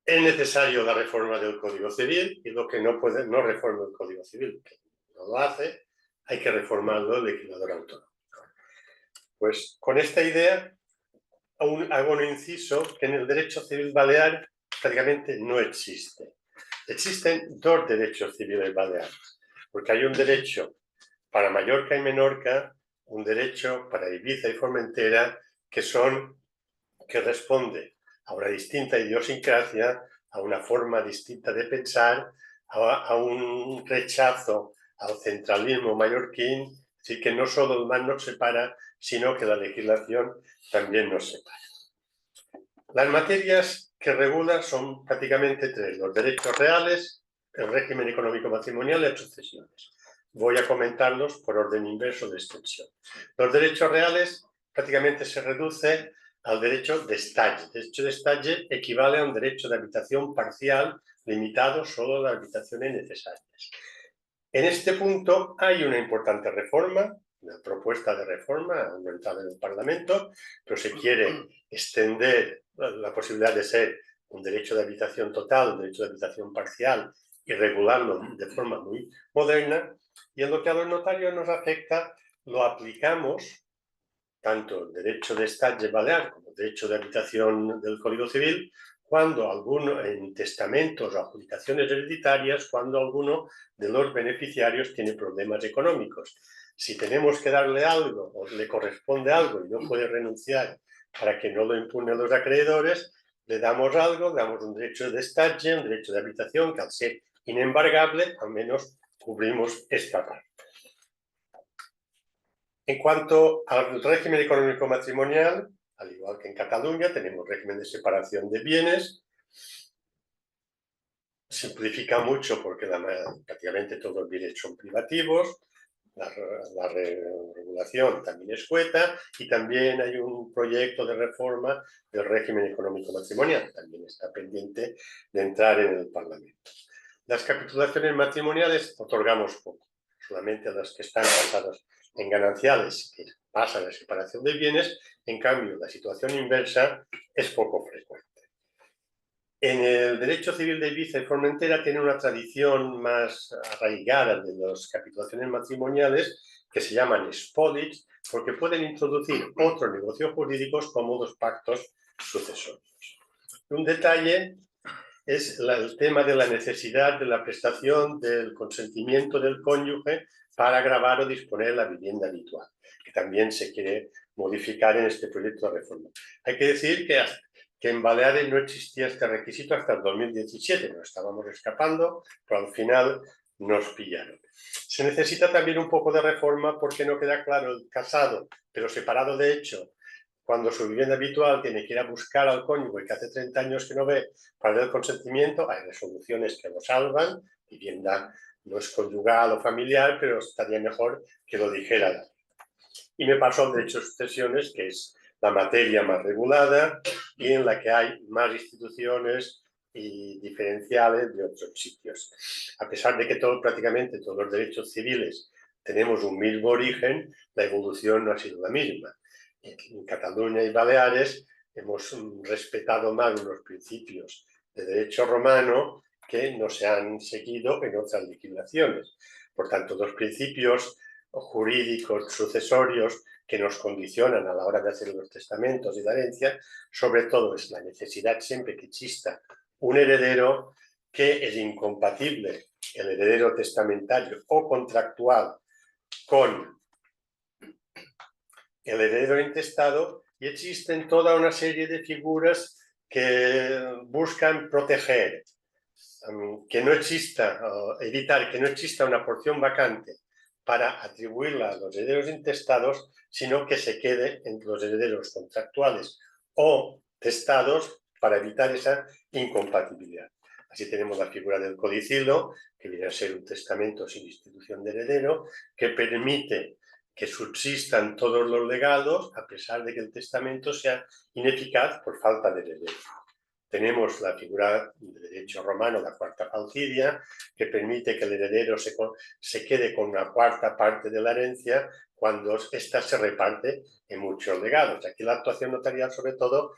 Es necesario la reforma del Código Civil y lo que no reforma el Código Civil, que no lo hace, hay que reformarlo el legislador autonómico. Pues con esta idea hago un inciso que en el derecho civil balear prácticamente no existe. Existen 2 derechos civiles baleares, porque hay un derecho para Mallorca y Menorca, un derecho para Ibiza y Formentera que responde a una distinta idiosincrasia, a una forma distinta de pensar, a un rechazo al centralismo mallorquín, es decir, que no solo el mar nos separa, sino que la legislación también nos separa. Las materias que regula son prácticamente tres: los derechos reales, el régimen económico matrimonial y las sucesiones. Voy a comentarlos por orden inverso de extensión. Los derechos reales prácticamente se reduce al derecho de estalle. El derecho de estalle equivale a un derecho de habitación parcial limitado solo a las habitaciones necesarias. En este punto hay una importante reforma, una propuesta de reforma, no entrada en el Parlamento, pero se quiere extender la posibilidad de ser un derecho de habitación total, un derecho de habitación parcial y regularlo de forma muy moderna. Y en lo que a los notarios nos afecta, lo aplicamos tanto el derecho de estalle balear como el derecho de habitación del Código Civil, cuando alguno, en testamentos o adjudicaciones hereditarias, cuando alguno de los beneficiarios tiene problemas económicos. Si tenemos que darle algo o le corresponde algo y no puede renunciar para que no lo impugnen los acreedores, le damos algo, le damos un derecho de estalle, un derecho de habitación que al ser inembargable, al menos cubrimos esta parte. En cuanto al régimen económico matrimonial, al igual que en Cataluña, tenemos régimen de separación de bienes. Simplifica mucho porque prácticamente todos los bienes son privativos. La regulación también es escueta y también hay un proyecto de reforma del régimen económico matrimonial. También está pendiente de entrar en el Parlamento. Las capitulaciones matrimoniales otorgamos poco, solamente a las que están basadas en gananciales, que pasa la separación de bienes. En cambio, la situación inversa es poco frecuente. En el derecho civil de Ibiza y Formentera tiene una tradición más arraigada de las capitulaciones matrimoniales que se llaman spolits, porque pueden introducir otros negocios jurídicos como los pactos sucesorios. Un detalle es el tema de la necesidad de la prestación del consentimiento del cónyuge para gravar o disponer la vivienda habitual, que también se quiere modificar en este proyecto de reforma. Hay que decir que en Baleares no existía este requisito hasta el 2017, nos estábamos escapando, pero al final nos pillaron. Se necesita también un poco de reforma porque no queda claro el casado, pero separado de hecho, cuando su vivienda habitual tiene que ir a buscar al cónyuge que hace 30 años que no ve para dar el consentimiento. Hay resoluciones que lo salvan, vivienda no es conyugal o familiar, pero estaría mejor que lo dijera. Y me paso al derecho de sucesiones, que es la materia más regulada y en la que hay más instituciones y diferenciales de otros sitios. A pesar de que prácticamente todos los derechos civiles tenemos un mismo origen, la evolución no ha sido la misma. En Cataluña y Baleares hemos respetado más unos principios de derecho romano que no se han seguido en otras legislaciones. Por tanto, los principios jurídicos sucesorios que nos condicionan a la hora de hacer los testamentos y la herencia, sobre todo es la necesidad siempre que exista un heredero que es incompatible, el heredero testamentario o contractual, con el heredero intestado, y existen toda una serie de figuras que buscan proteger, que no exista, evitar que no exista una porción vacante para atribuirla a los herederos intestados, sino que se quede entre los herederos contractuales o testados para evitar esa incompatibilidad. Así tenemos la figura del codicilo, que viene a ser un testamento sin institución de heredero, que permite que subsistan todos los legados a pesar de que el testamento sea ineficaz por falta de heredero. Tenemos la figura de derecho romano, la cuarta falcidia, que permite que el heredero se quede con una cuarta parte de la herencia cuando ésta se reparte en muchos legados. Aquí la actuación notarial, sobre todo,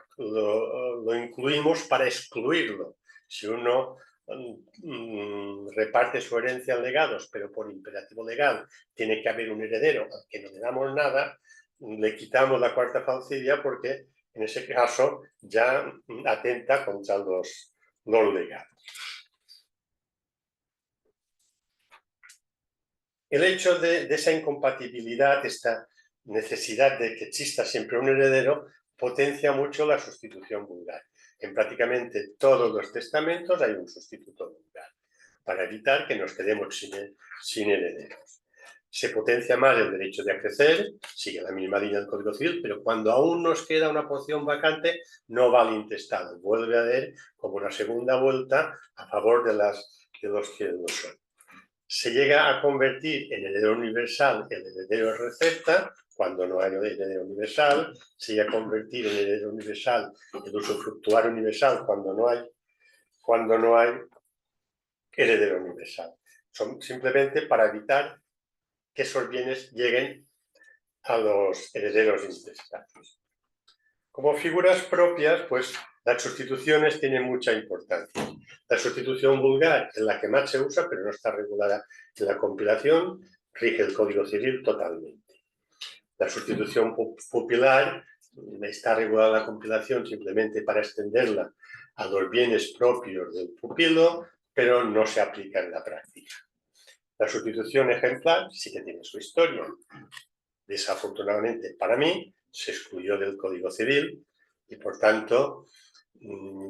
lo incluimos para excluirlo. Si uno reparte su herencia en legados, pero por imperativo legal tiene que haber un heredero al que no le damos nada, le quitamos la cuarta falcidia porque en ese caso ya atenta contra los legados. El hecho de esa incompatibilidad, esta necesidad de que exista siempre un heredero, potencia mucho la sustitución vulgar. En prácticamente todos los testamentos hay un sustituto vulgar, para evitar que nos quedemos sin herederos. Se potencia más el derecho de acrecer, sigue la misma línea del Código Civil, pero cuando aún nos queda una porción vacante, no va al intestado. Vuelve a haber como una segunda vuelta a favor de los que lo son. Se llega a convertir en heredero universal el heredero de recepta, cuando no hay heredero universal. Se llega a convertir en heredero universal el usufructuario universal, cuando no hay heredero universal. Son simplemente para evitar que esos bienes lleguen a los herederos intestados. Como figuras propias, pues las sustituciones tienen mucha importancia. La sustitución vulgar es la que más se usa, pero no está regulada en la compilación, rige el Código Civil totalmente. La sustitución pupilar está regulada en la compilación simplemente para extenderla a los bienes propios del pupilo, pero no se aplica en la práctica. La sustitución ejemplar sí que tiene su historia. Desafortunadamente para mí se excluyó del Código Civil y por tanto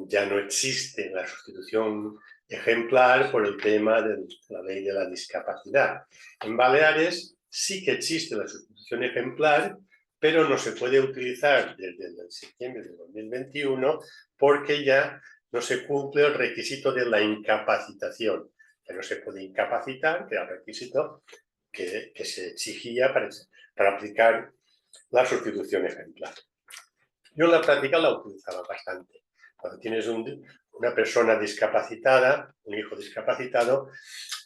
ya no existe la sustitución ejemplar por el tema de la ley de la discapacidad. En Baleares sí que existe la sustitución ejemplar, pero no se puede utilizar desde el septiembre de 2021 porque ya no se cumple el requisito de la incapacitación. Que no se puede incapacitar, que era el requisito que se exigía para aplicar la sustitución ejemplar. Yo en la práctica la utilizaba bastante. Cuando tienes una persona discapacitada, un hijo discapacitado,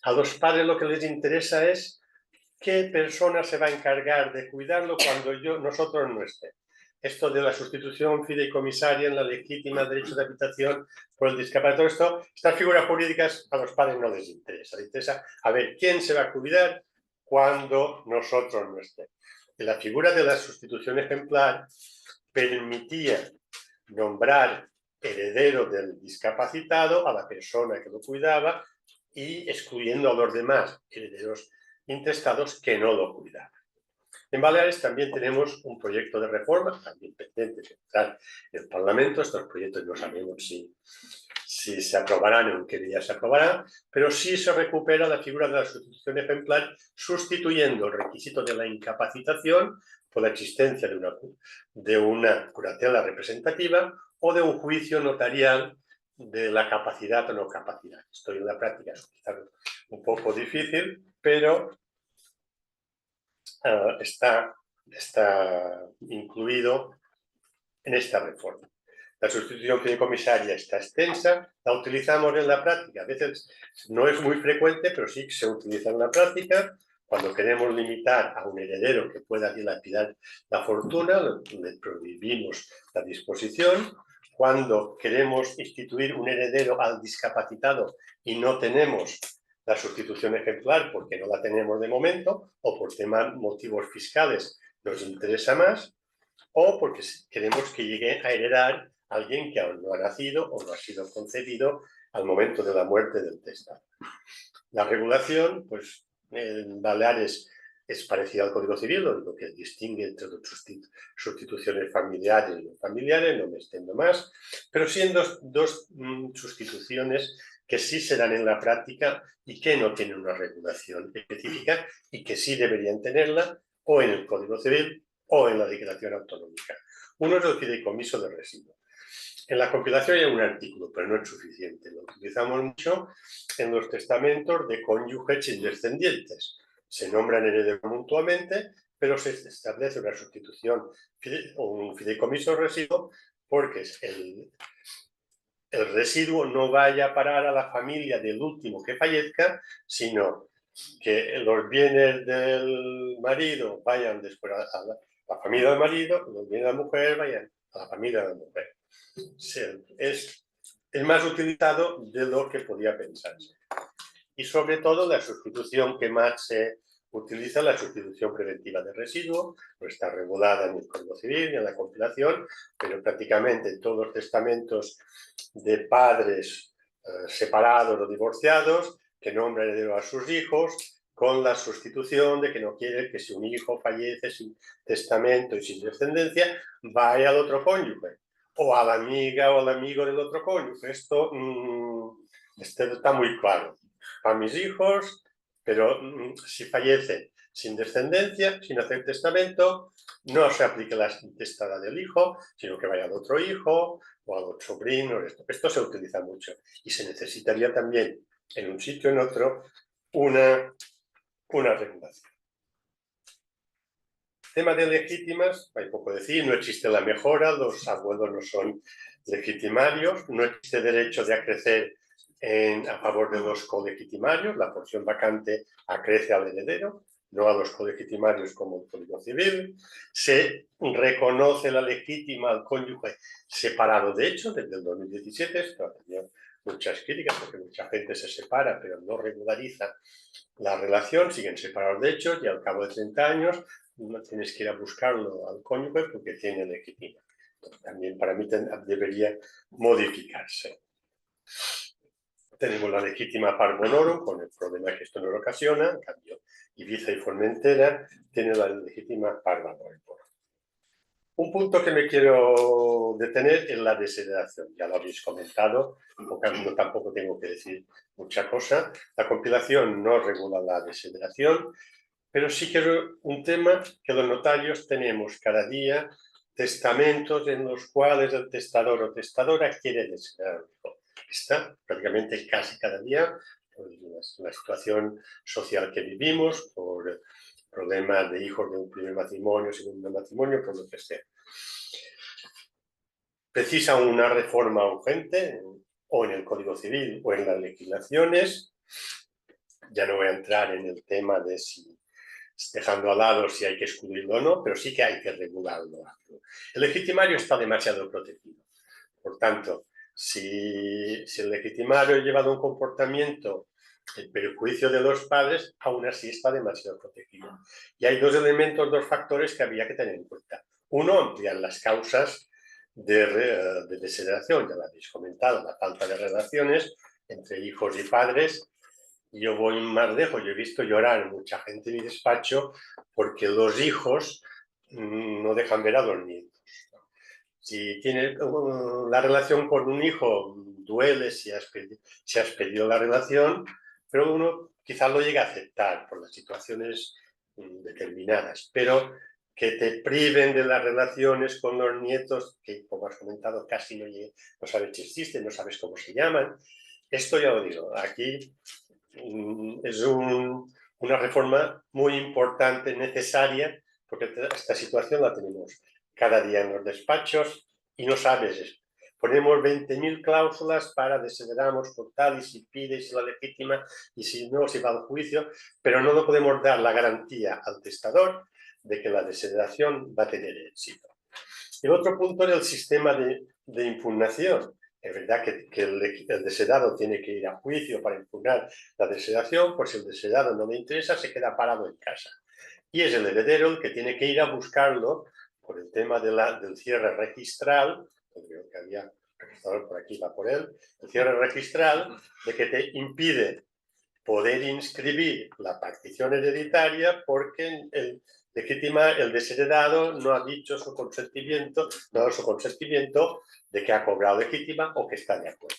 a los padres lo que les interesa es qué persona se va a encargar de cuidarlo cuando nosotros no estemos. Esto de la sustitución fideicomisaria en la legítima derecho de habitación por el discapacitado, estas figuras jurídicas a los padres no les interesa. Les interesa a ver quién se va a cuidar cuando nosotros no estemos. Y la figura de la sustitución ejemplar permitía nombrar heredero del discapacitado a la persona que lo cuidaba y excluyendo a los demás herederos intestados que no lo cuidaban. En Baleares también tenemos un proyecto de reforma, también pendiente de entrar en el Parlamento. Estos proyectos no sabemos si se aprobarán o en qué día se aprobarán, pero sí se recupera la figura de la sustitución ejemplar, sustituyendo el requisito de la incapacitación por la existencia de una curatela representativa o de un juicio notarial de la capacidad o no capacidad. Esto en la práctica es quizás un poco difícil, pero está incluido en esta reforma. La sustitución fideicomisaria está extensa, la utilizamos en la práctica. A veces no es muy frecuente, pero sí que se utiliza en la práctica. Cuando queremos limitar a un heredero que pueda dilapidar la fortuna, le prohibimos la disposición. Cuando queremos instituir un heredero al discapacitado y no tenemos la sustitución ejemplar porque no la tenemos de momento o por motivos fiscales nos interesa más, o porque queremos que llegue a heredar a alguien que aún no ha nacido o no ha sido concebido al momento de la muerte del testador. La regulación, pues en Baleares es parecida al Código Civil, lo que distingue entre sustituciones familiares y no familiares, no me extiendo más, pero sí en dos sustituciones que sí se dan en la práctica y que no tienen una regulación específica y que sí deberían tenerla o en el Código Civil o en la declaración autonómica. Uno es el fideicomiso de residuos. En la compilación hay un artículo, pero no es suficiente. Lo utilizamos mucho en los testamentos de cónyuges sin descendientes. Se nombran herederos mutuamente, pero se establece una sustitución o un fideicomiso de residuo porque el residuo no vaya a parar a la familia del último que fallezca, sino que los bienes del marido vayan después a la familia del marido, los bienes de la mujer vayan a la familia de la mujer. Es más utilizado de lo que podía pensarse. Y sobre todo la sustitución que más se utiliza, la sustitución preventiva de residuo, no está regulada en el Código Civil ni en la compilación, pero prácticamente en todos los testamentos de padres separados o divorciados que nombran heredero a sus hijos, con la sustitución de que no quiere que si un hijo fallece sin testamento y sin descendencia, vaya al otro cónyuge, o a la amiga o al amigo del otro cónyuge. Esto está muy claro. Para mis hijos, pero si fallece sin descendencia, sin hacer testamento, no se aplique la intestada del hijo, sino que vaya al otro hijo o al otro sobrino. Esto se utiliza mucho y se necesitaría también en un sitio o en otro una regulación. Tema de legítimas, hay poco decir, no existe la mejora, los abuelos no son legitimarios, no existe derecho de acrecer a favor de los colegitimarios, la porción vacante acrece al heredero, no a los colegitimarios como el Código Civil. Se reconoce la legítima al cónyuge separado de hecho desde el 2017, esto ha tenido muchas críticas porque mucha gente se separa pero no regulariza la relación, siguen separados de hecho y al cabo de 30 años no tienes que ir a buscarlo al cónyuge porque tiene legítima. También para mí debería modificarse. Tenemos la legítima par bonorum, con el problema que esto nos ocasiona. En cambio, Ibiza y Formentera tienen la legítima par bonorum. Un punto que me quiero detener es la desheredación. Ya lo habéis comentado, no tampoco tengo que decir mucha cosa. La compilación no regula la desheredación, pero sí que es un tema que los notarios tenemos cada día testamentos en los cuales el testador o testadora quiere desheredar al hijo. Está prácticamente casi cada día por la situación social que vivimos, por problemas de hijos de un primer matrimonio, segundo matrimonio, por lo que sea. Precisa una reforma urgente, o en el Código Civil o en las legislaciones. Ya no voy a entrar en el tema de si, dejando al lado si hay que excluirlo o no, pero sí que hay que regularlo. El legitimario está demasiado protegido. Por tanto, si el legitimario ha llevado un comportamiento en perjuicio de los padres, aún así está demasiado protegido. Y hay dos elementos, dos factores que había que tener en cuenta. Uno, ampliar las causas de desheredación, ya lo habéis comentado, la falta de relaciones entre hijos y padres. Yo voy más lejos, yo he visto llorar mucha gente en mi despacho porque los hijos no dejan ver a los nietos. Si tienes la relación con un hijo, duele si has perdido la relación, pero uno quizás lo llega a aceptar por las situaciones determinadas. Pero que te priven de las relaciones con los nietos, que como has comentado casi no sabes si existen, no sabes cómo se llaman. Esto ya lo digo, aquí es una reforma muy importante, necesaria, porque esta situación la tenemos cada día en los despachos y no sabes. Ponemos 20.000 cláusulas para desheredamos por tal y si pide y si la legítima y si no, si va al juicio, pero no le podemos dar la garantía al testador de que la desheredación va a tener éxito. El otro punto es el sistema de impugnación. Es verdad que el desheredado tiene que ir a juicio para impugnar la desheredación, pues si el desheredado no le interesa, se queda parado en casa. Y es el heredero el que tiene que ir a buscarlo por el tema del cierre registral, creo que había registrador por aquí, va por él, el cierre registral de que te impide poder inscribir la partición hereditaria porque el desheredado no ha dicho su consentimiento, no ha dado su consentimiento de que ha cobrado legítima o que está de acuerdo.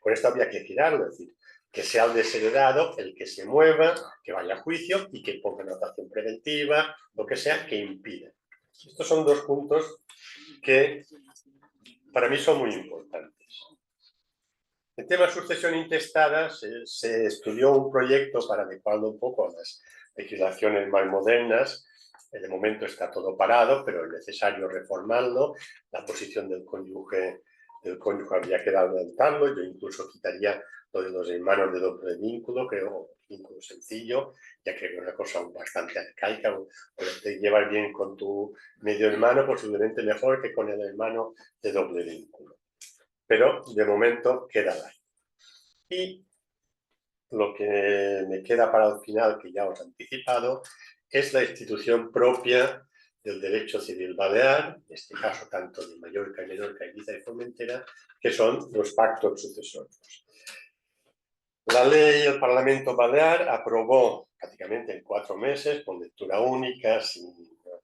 Por esto había que girarlo, es decir, que sea el desheredado el que se mueva, que vaya a juicio y que ponga notación preventiva, lo que sea, que impida. Estos son dos puntos que para mí son muy importantes. En tema de sucesión intestada se estudió un proyecto para adecuarlo un poco a las legislaciones más modernas. De momento está todo parado, pero es necesario reformarlo. La posición del cónyuge habría que adelantarlo. Yo incluso quitaría lo de los hermanos de doble vínculo, creo, vínculo sencillo, ya que es una cosa bastante arcaica. Te llevar bien con tu medio hermano, posiblemente mejor que con el hermano de doble vínculo. Pero de momento queda ahí. Y lo que me queda para el final, que ya os he anticipado, es la institución propia del derecho civil balear, en este caso tanto de Mallorca y Menorca, Ibiza y Formentera, que son los pactos sucesorios. La ley, el Parlamento Balear aprobó prácticamente en 4 meses, con lectura única, sin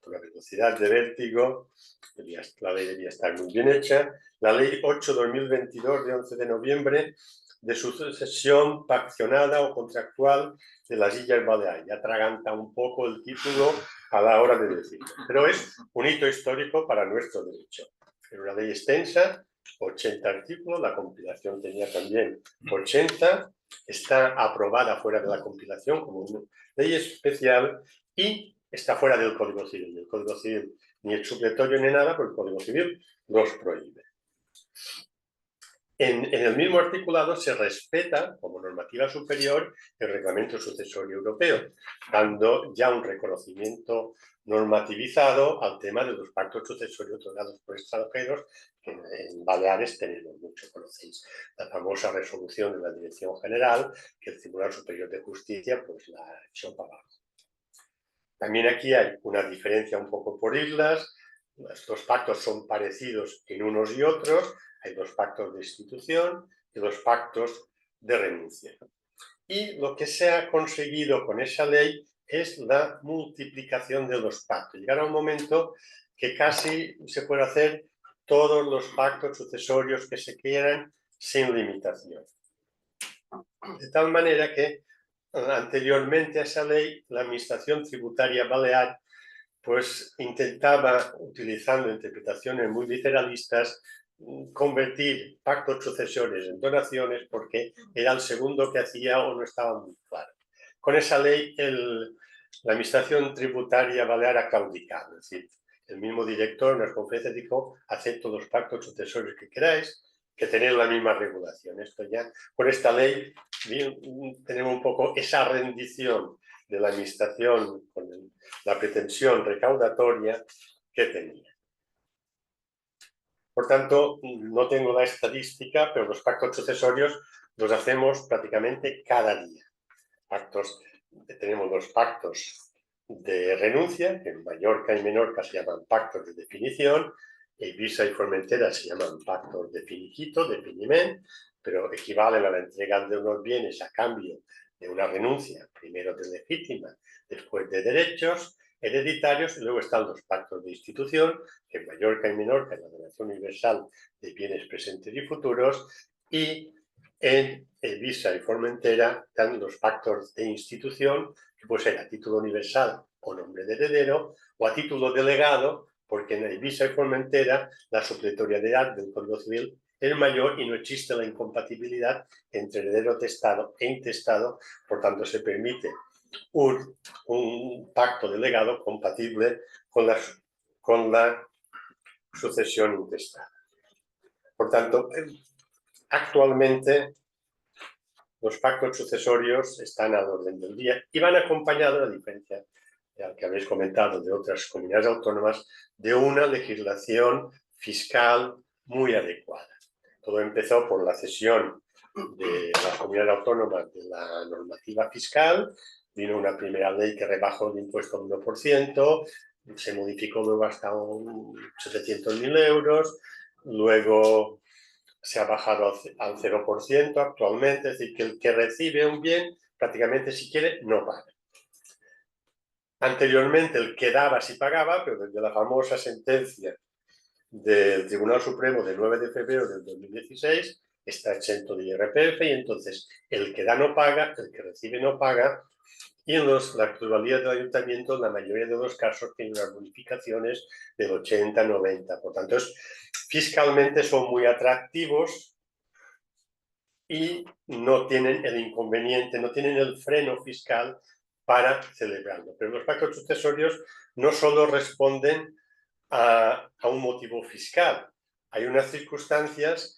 una velocidad de vértigo. La ley debía estar muy bien hecha. La ley 8/2022 de 11 de noviembre de sucesión paccionada o contractual de las Illes Baleares. Ya atraganta un poco el título a la hora de decirlo. Pero es un hito histórico para nuestro derecho. Era una ley extensa, 80 artículos, la compilación tenía también 80, está aprobada fuera de la compilación como una ley especial y está fuera del Código Civil. El Código Civil ni es supletorio ni nada, pero el Código Civil los prohíbe. En el mismo articulado se respeta como normativa superior el Reglamento Sucesorio Europeo, dando ya un reconocimiento normativizado al tema de los pactos sucesorios otorgados por extranjeros, que en Baleares tenemos mucho, conocéis la famosa resolución de la Dirección General, que el Tribunal Superior de Justicia pues la ha echado para abajo. También aquí hay una diferencia un poco por islas. Estos pactos son parecidos en unos y otros. Hay 2 pactos de institución y 2 pactos de renuncia. Y lo que se ha conseguido con esa ley es la multiplicación de los pactos. Llegar a un momento que casi se puede hacer todos los pactos sucesorios que se quieran sin limitación. De tal manera que anteriormente a esa ley, la Administración Tributaria Balear pues intentaba, utilizando interpretaciones muy literalistas, convertir pactos sucesores en donaciones porque era el segundo que hacía o no estaba muy claro. Con esa ley, la Administración Tributaria Balear ha claudicado, es decir, el mismo director en las conferencias dijo: haced todos los pactos sucesorios que queráis, que tenéis la misma regulación. Esto ya, con esta ley, tenemos un poco esa rendición de la administración con la pretensión recaudatoria que tenía. Por tanto, no tengo la estadística, pero los pactos sucesorios los hacemos prácticamente cada día. Tenemos los pactos de renuncia, que en Mallorca y Menorca se llaman pactos de definición, Eivissa y Formentera se llaman pactos de finiquito, de finiment, pero equivalen a la entrega de unos bienes a cambio de una renuncia, primero de legítima, después de derechos hereditarios, y luego están los pactos de institución, que en Mallorca y Menorca es la donación universal de bienes presentes y futuros, y en Eivissa y Formentera están los pactos de institución, que puede ser a título universal o nombre de heredero, o a título delegado, porque en Eivissa y Formentera la supletoriedad del Código Civil es mayor y no existe la incompatibilidad entre heredero testado e intestado, por tanto se permite un pacto delegado compatible con la sucesión intestada. Por tanto, actualmente los pactos sucesorios están al orden del día y van acompañados, a diferencia de lo que habéis comentado de otras comunidades autónomas, de una legislación fiscal muy adecuada. Todo empezó por la cesión de las comunidades autónomas de la normativa fiscal, vino una primera ley que rebajó el impuesto al 1%, se modificó luego hasta 700.000 euros, luego se ha bajado al 0% actualmente, es decir, que el que recibe un bien prácticamente si quiere no paga. Anteriormente el que daba sí pagaba, pero desde la famosa sentencia del Tribunal Supremo del 9 de febrero del 2016 está exento de IRPF y entonces el que da no paga, el que recibe no paga, y en la actualidad del ayuntamiento la mayoría de los casos tienen unas bonificaciones del 80-90%. Por tanto, fiscalmente son muy atractivos y no tienen el inconveniente, no tienen el freno fiscal para celebrarlo. Pero los pactos sucesorios no solo responden a un motivo fiscal, hay unas circunstancias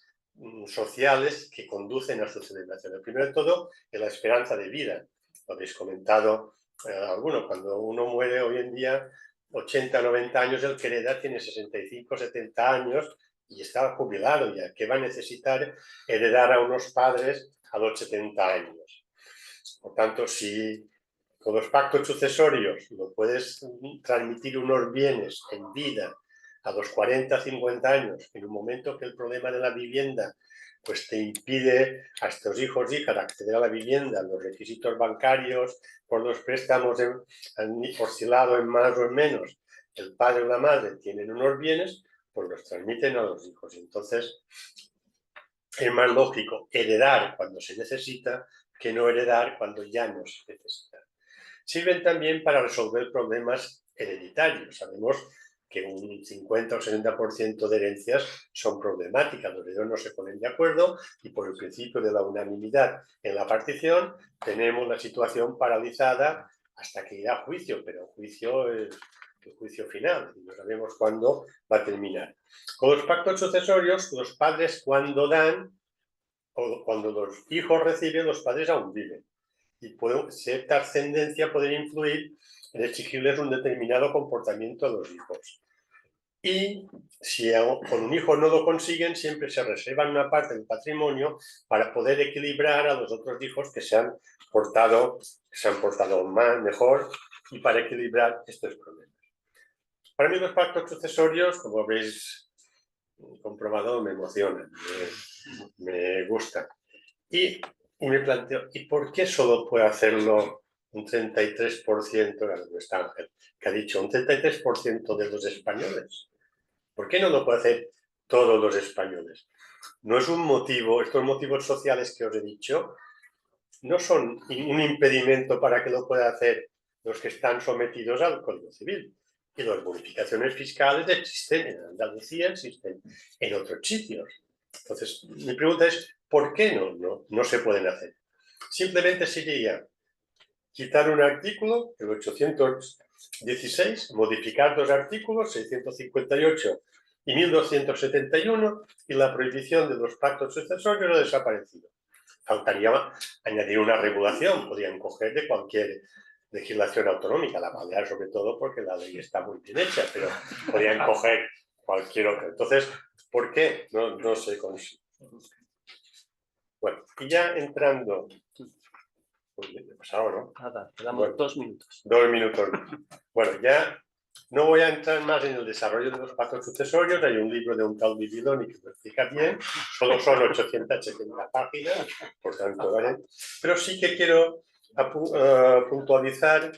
sociales que conducen a su celebración. El primero de todo es la esperanza de vida. Lo habéis comentado alguno, cuando uno muere hoy en día, 80-90 años, el que hereda tiene 65-70 años y está jubilado ya, que va a necesitar heredar a unos padres a los 70 años. Por tanto, si con los pactos sucesorios lo puedes transmitir unos bienes en vida a los 40-50 años, en un momento que el problema de la vivienda pues te impide a estos hijos e hijas acceder a la vivienda, los requisitos bancarios por los préstamos han oscilado en más o en menos, el padre o la madre tienen unos bienes, pues los transmiten a los hijos. Entonces, es más lógico heredar cuando se necesita que no heredar cuando ya no se necesita. Sirven también para resolver problemas hereditarios. Sabemos que un 50 o 60% de herencias son problemáticas, los herederos no se ponen de acuerdo y por el principio de la unanimidad en la partición tenemos la situación paralizada hasta que irá a juicio, pero el juicio es el juicio final y no sabemos cuándo va a terminar. Con los pactos sucesorios, los padres cuando dan o cuando los hijos reciben, los padres aún viven y cierta ascendencia puede influir en exigirles un determinado comportamiento a los hijos. Y si con un hijo no lo consiguen, siempre se reservan una parte del patrimonio para poder equilibrar a los otros hijos que se han portado mejor y para equilibrar estos problemas. Para mí los pactos sucesorios, como habréis comprobado, me emocionan, me gustan. Y me planteo, ¿y por qué solo puede hacerlo un 33%, que ha dicho, un 33% de los españoles? ¿Por qué no lo puede hacer todos los españoles? No es un motivo, estos motivos sociales que os he dicho, no son un impedimento para que lo puedan hacer los que están sometidos al Código Civil. Y las bonificaciones fiscales existen en Andalucía, existen en otros sitios. Entonces, mi pregunta es, ¿por qué no se pueden hacer? Simplemente sería quitar un artículo, el 816, modificar dos artículos, 658 y 1271, y la prohibición de los pactos sucesorios ha desaparecido. Faltaría añadir una regulación, podrían coger de cualquier legislación autonómica, la balear sobre todo porque la ley está muy bien hecha, pero podrían coger cualquier otra. Entonces, ¿por qué no se consigue? Bueno, y ya entrando... ¿He pasado, no? Nada, te damos Bueno, 2 minutos. 2 minutos. Bueno, ya no voy a entrar más en el desarrollo de los pactos sucesorios. Hay un libro de un tal Bibiloni que lo explica bien. Solo son 870 páginas, por tanto, ¿vale? Pero sí que quiero puntualizar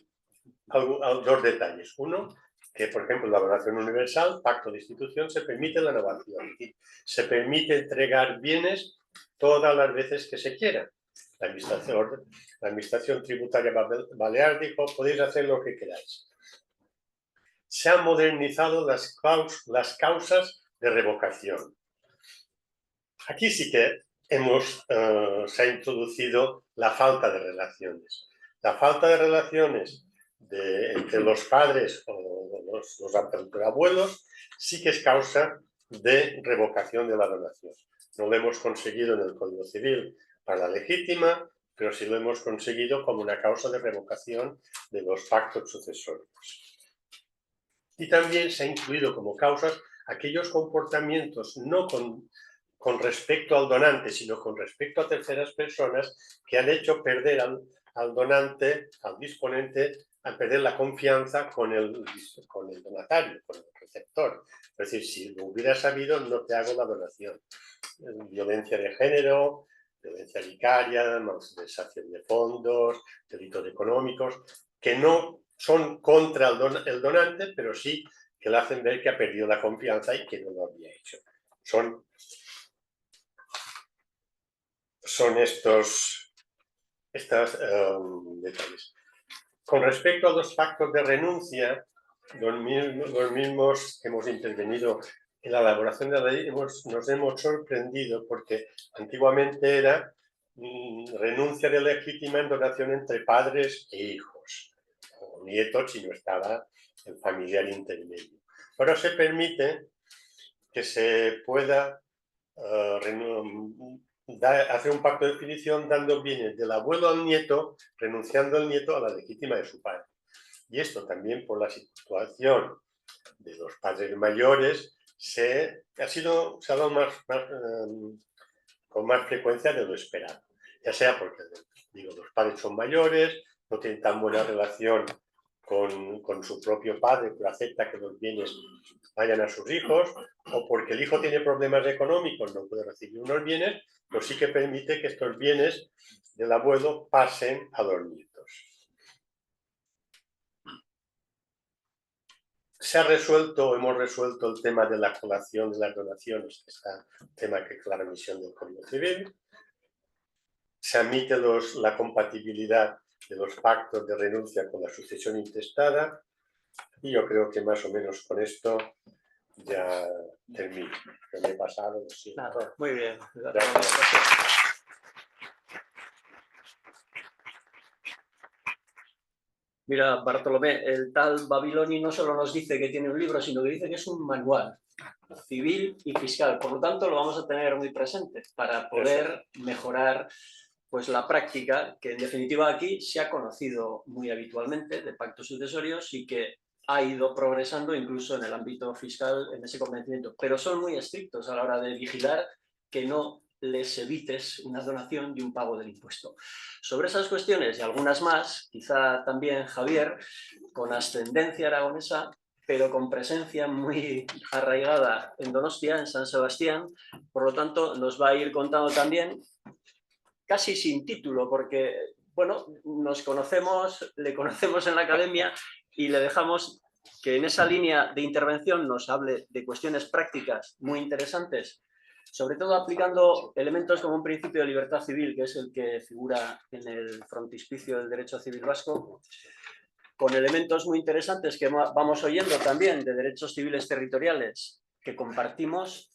dos detalles. Uno, que por ejemplo la donación universal, pacto de institución, se permite la innovación. Es decir, se permite entregar bienes todas las veces que se quiera. La administración tributaria balear dijo, podéis hacer lo que queráis. Se han modernizado las causas de revocación. Aquí sí que se ha introducido la falta de relaciones. La falta de relaciones entre los padres o los abuelos sí que es causa de revocación de la donación. No lo hemos conseguido en el Código Civil para la legítima, pero sí lo hemos conseguido como una causa de revocación de los pactos sucesorios. Y también se ha incluido como causas aquellos comportamientos no con respecto al donante, sino con respecto a terceras personas que han hecho perder al donante, al disponente, a perder la confianza con el donatario, con el receptor. Es decir, si lo hubiera sabido, no te hago la donación. Violencia de género, violencia vicaria, malversación de fondos, delitos económicos, que no son contra el donante, pero sí que le hacen ver que ha perdido la confianza y que no lo había hecho. Son estos detalles. Con respecto a los pactos de renuncia, los mismos que hemos intervenido en la elaboración de la ley, nos hemos sorprendido porque antiguamente era renuncia de legítima en donación entre padres e hijos, o nietos si no estaba el familiar intermedio. Ahora se permite que se pueda hacer un pacto de definición dando bienes del abuelo al nieto, renunciando el nieto a la legítima de su padre. Y esto también por la situación de los padres mayores se ha dado con más frecuencia de lo esperado. Ya sea porque los padres son mayores, no tienen tan buena relación con su propio padre, que acepta que los bienes vayan a sus hijos, o porque el hijo tiene problemas económicos, no puede recibir unos bienes, pues sí que permite que estos bienes del abuelo pasen a los nietos. Se ha resuelto, hemos resuelto el tema de la colación de las donaciones, que está un tema que es la remisión del Código Civil. Se admite la compatibilidad de los pactos de renuncia con la sucesión intestada, y yo creo que más o menos con esto ya termino. Que me he pasado, lo siento. Nada, muy bien. Gracias. Mira, Bartolomé, el tal Babiloni no solo nos dice que tiene un libro, sino que dice que es un manual civil y fiscal. Por lo tanto, lo vamos a tener muy presente para poder mejorar pues, la práctica, que en definitiva aquí se ha conocido muy habitualmente de pactos sucesorios y que ha ido progresando incluso en el ámbito fiscal en ese convencimiento. Pero son muy estrictos a la hora de vigilar que no les evites una donación y un pago del impuesto. Sobre esas cuestiones y algunas más, quizá también Javier, con ascendencia aragonesa, pero con presencia muy arraigada en Donostia, en San Sebastián, por lo tanto nos va a ir contando también, casi sin título, porque, bueno, nos conocemos, le conocemos en la academia y le dejamos que en esa línea de intervención nos hable de cuestiones prácticas muy interesantes, sobre todo aplicando elementos como un principio de libertad civil, que es el que figura en el frontispicio del derecho civil vasco, con elementos muy interesantes que vamos oyendo también de derechos civiles territoriales que compartimos,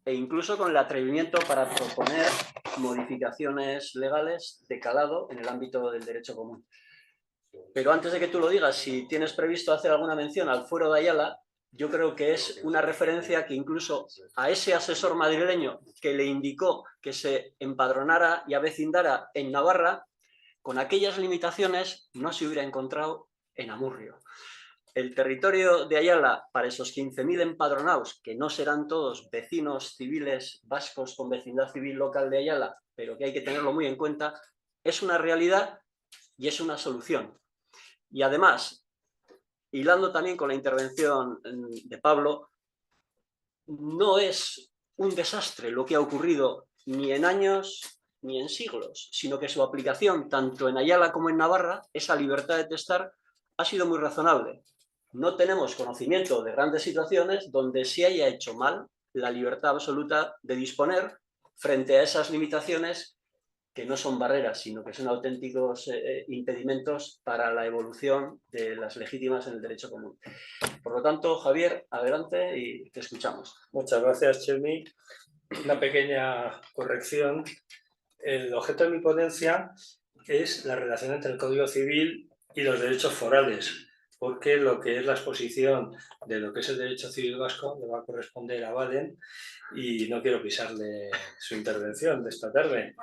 e incluso con el atrevimiento para proponer modificaciones legales de calado en el ámbito del derecho común. Pero antes de que tú lo digas, si tienes previsto hacer alguna mención al Fuero de Ayala, yo creo que es una referencia que incluso a ese asesor madrileño que le indicó que se empadronara y avecindara en Navarra, con aquellas limitaciones no se hubiera encontrado en Amurrio. El territorio de Ayala, para esos 15.000 empadronados, que no serán todos vecinos civiles vascos con vecindad civil local de Ayala, pero que hay que tenerlo muy en cuenta, es una realidad y es una solución. Y además, hilando también con la intervención de Pablo, no es un desastre lo que ha ocurrido ni en años ni en siglos, sino que su aplicación tanto en Ayala como en Navarra, esa libertad de testar, ha sido muy razonable. No tenemos conocimiento de grandes situaciones donde se haya hecho mal la libertad absoluta de disponer frente a esas limitaciones que no son barreras, sino que son auténticos impedimentos para la evolución de las legítimas en el derecho común. Por lo tanto, Javier, adelante y te escuchamos. Muchas gracias, Chemi. Una pequeña corrección. El objeto de mi ponencia es la relación entre el Código Civil y los derechos forales, porque lo que es la exposición de lo que es el derecho civil vasco le va a corresponder a Valen y no quiero pisarle su intervención de esta tarde.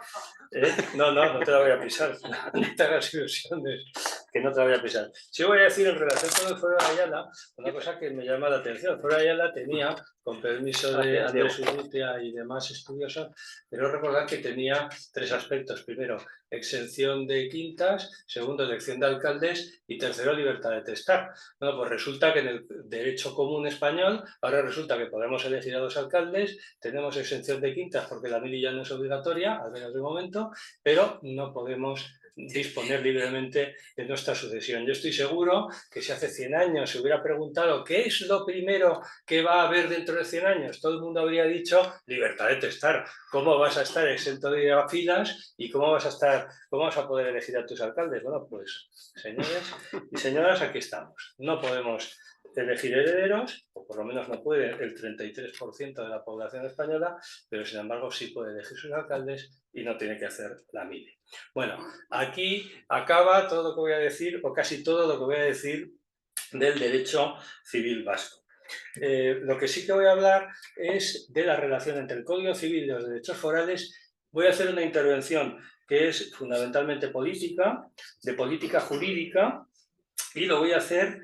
No te la voy a pisar, no te hagas ilusiones, que no te la voy a pisar. Sí voy a decir en relación con el Fuero de Ayala una cosa que me llama la atención. El Fuero de Ayala tenía, con permiso de Andrés Urrutia y demás estudiosos, pero recordar que tenía 3 aspectos. Primero, exención de quintas, segundo, elección de alcaldes y tercero, libertad de testar. Bueno, pues resulta que en el derecho común español ahora resulta que podemos elegir a 2 alcaldes, tenemos exención de quintas porque la mili ya no es obligatoria, al menos de momento, pero no podemos disponer libremente de nuestra sucesión. Yo estoy seguro que si hace 100 años se hubiera preguntado qué es lo primero que va a haber dentro de 100 años, todo el mundo habría dicho libertad de testar. ¿Cómo vas a estar exento de ir a filas y cómo vas a poder elegir a tus alcaldes? Bueno, pues señores y señoras, aquí estamos. No podemos elegir herederos, o por lo menos no puede el 33% de la población española, pero sin embargo sí puede elegir sus alcaldes y no tiene que hacer la mili. Bueno, aquí acaba todo lo que voy a decir, o casi todo lo que voy a decir del derecho civil vasco. Lo que sí que voy a hablar es de la relación entre el Código Civil y los derechos forales. Voy a hacer una intervención que es fundamentalmente política, de política jurídica, y lo voy a hacer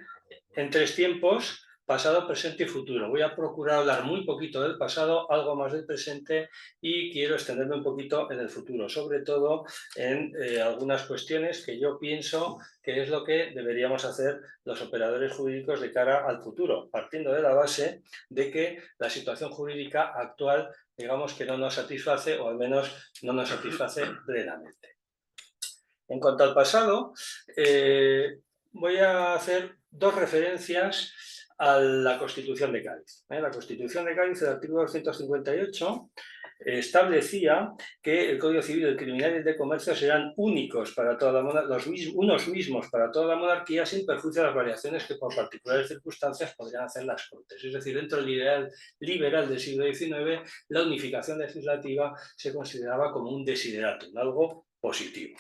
en 3 tiempos pasado, presente y futuro. Voy a procurar hablar muy poquito del pasado, algo más del presente y quiero extenderme un poquito en el futuro, sobre todo en algunas cuestiones que yo pienso que es lo que deberíamos hacer los operadores jurídicos de cara al futuro, partiendo de la base de que la situación jurídica actual, digamos que no nos satisface o al menos no nos satisface plenamente. En cuanto al pasado, voy a hacer dos referencias a la Constitución de Cádiz. La Constitución de Cádiz, el artículo 258, establecía que el Código Civil, el criminal y el de comercio serán únicos para toda la monarquía, unos mismos para toda la monarquía, sin perjuicio de las variaciones que por particulares circunstancias podrían hacer las Cortes. Es decir, dentro del ideal liberal del siglo XIX, la unificación legislativa se consideraba como un desideratum, algo positivo.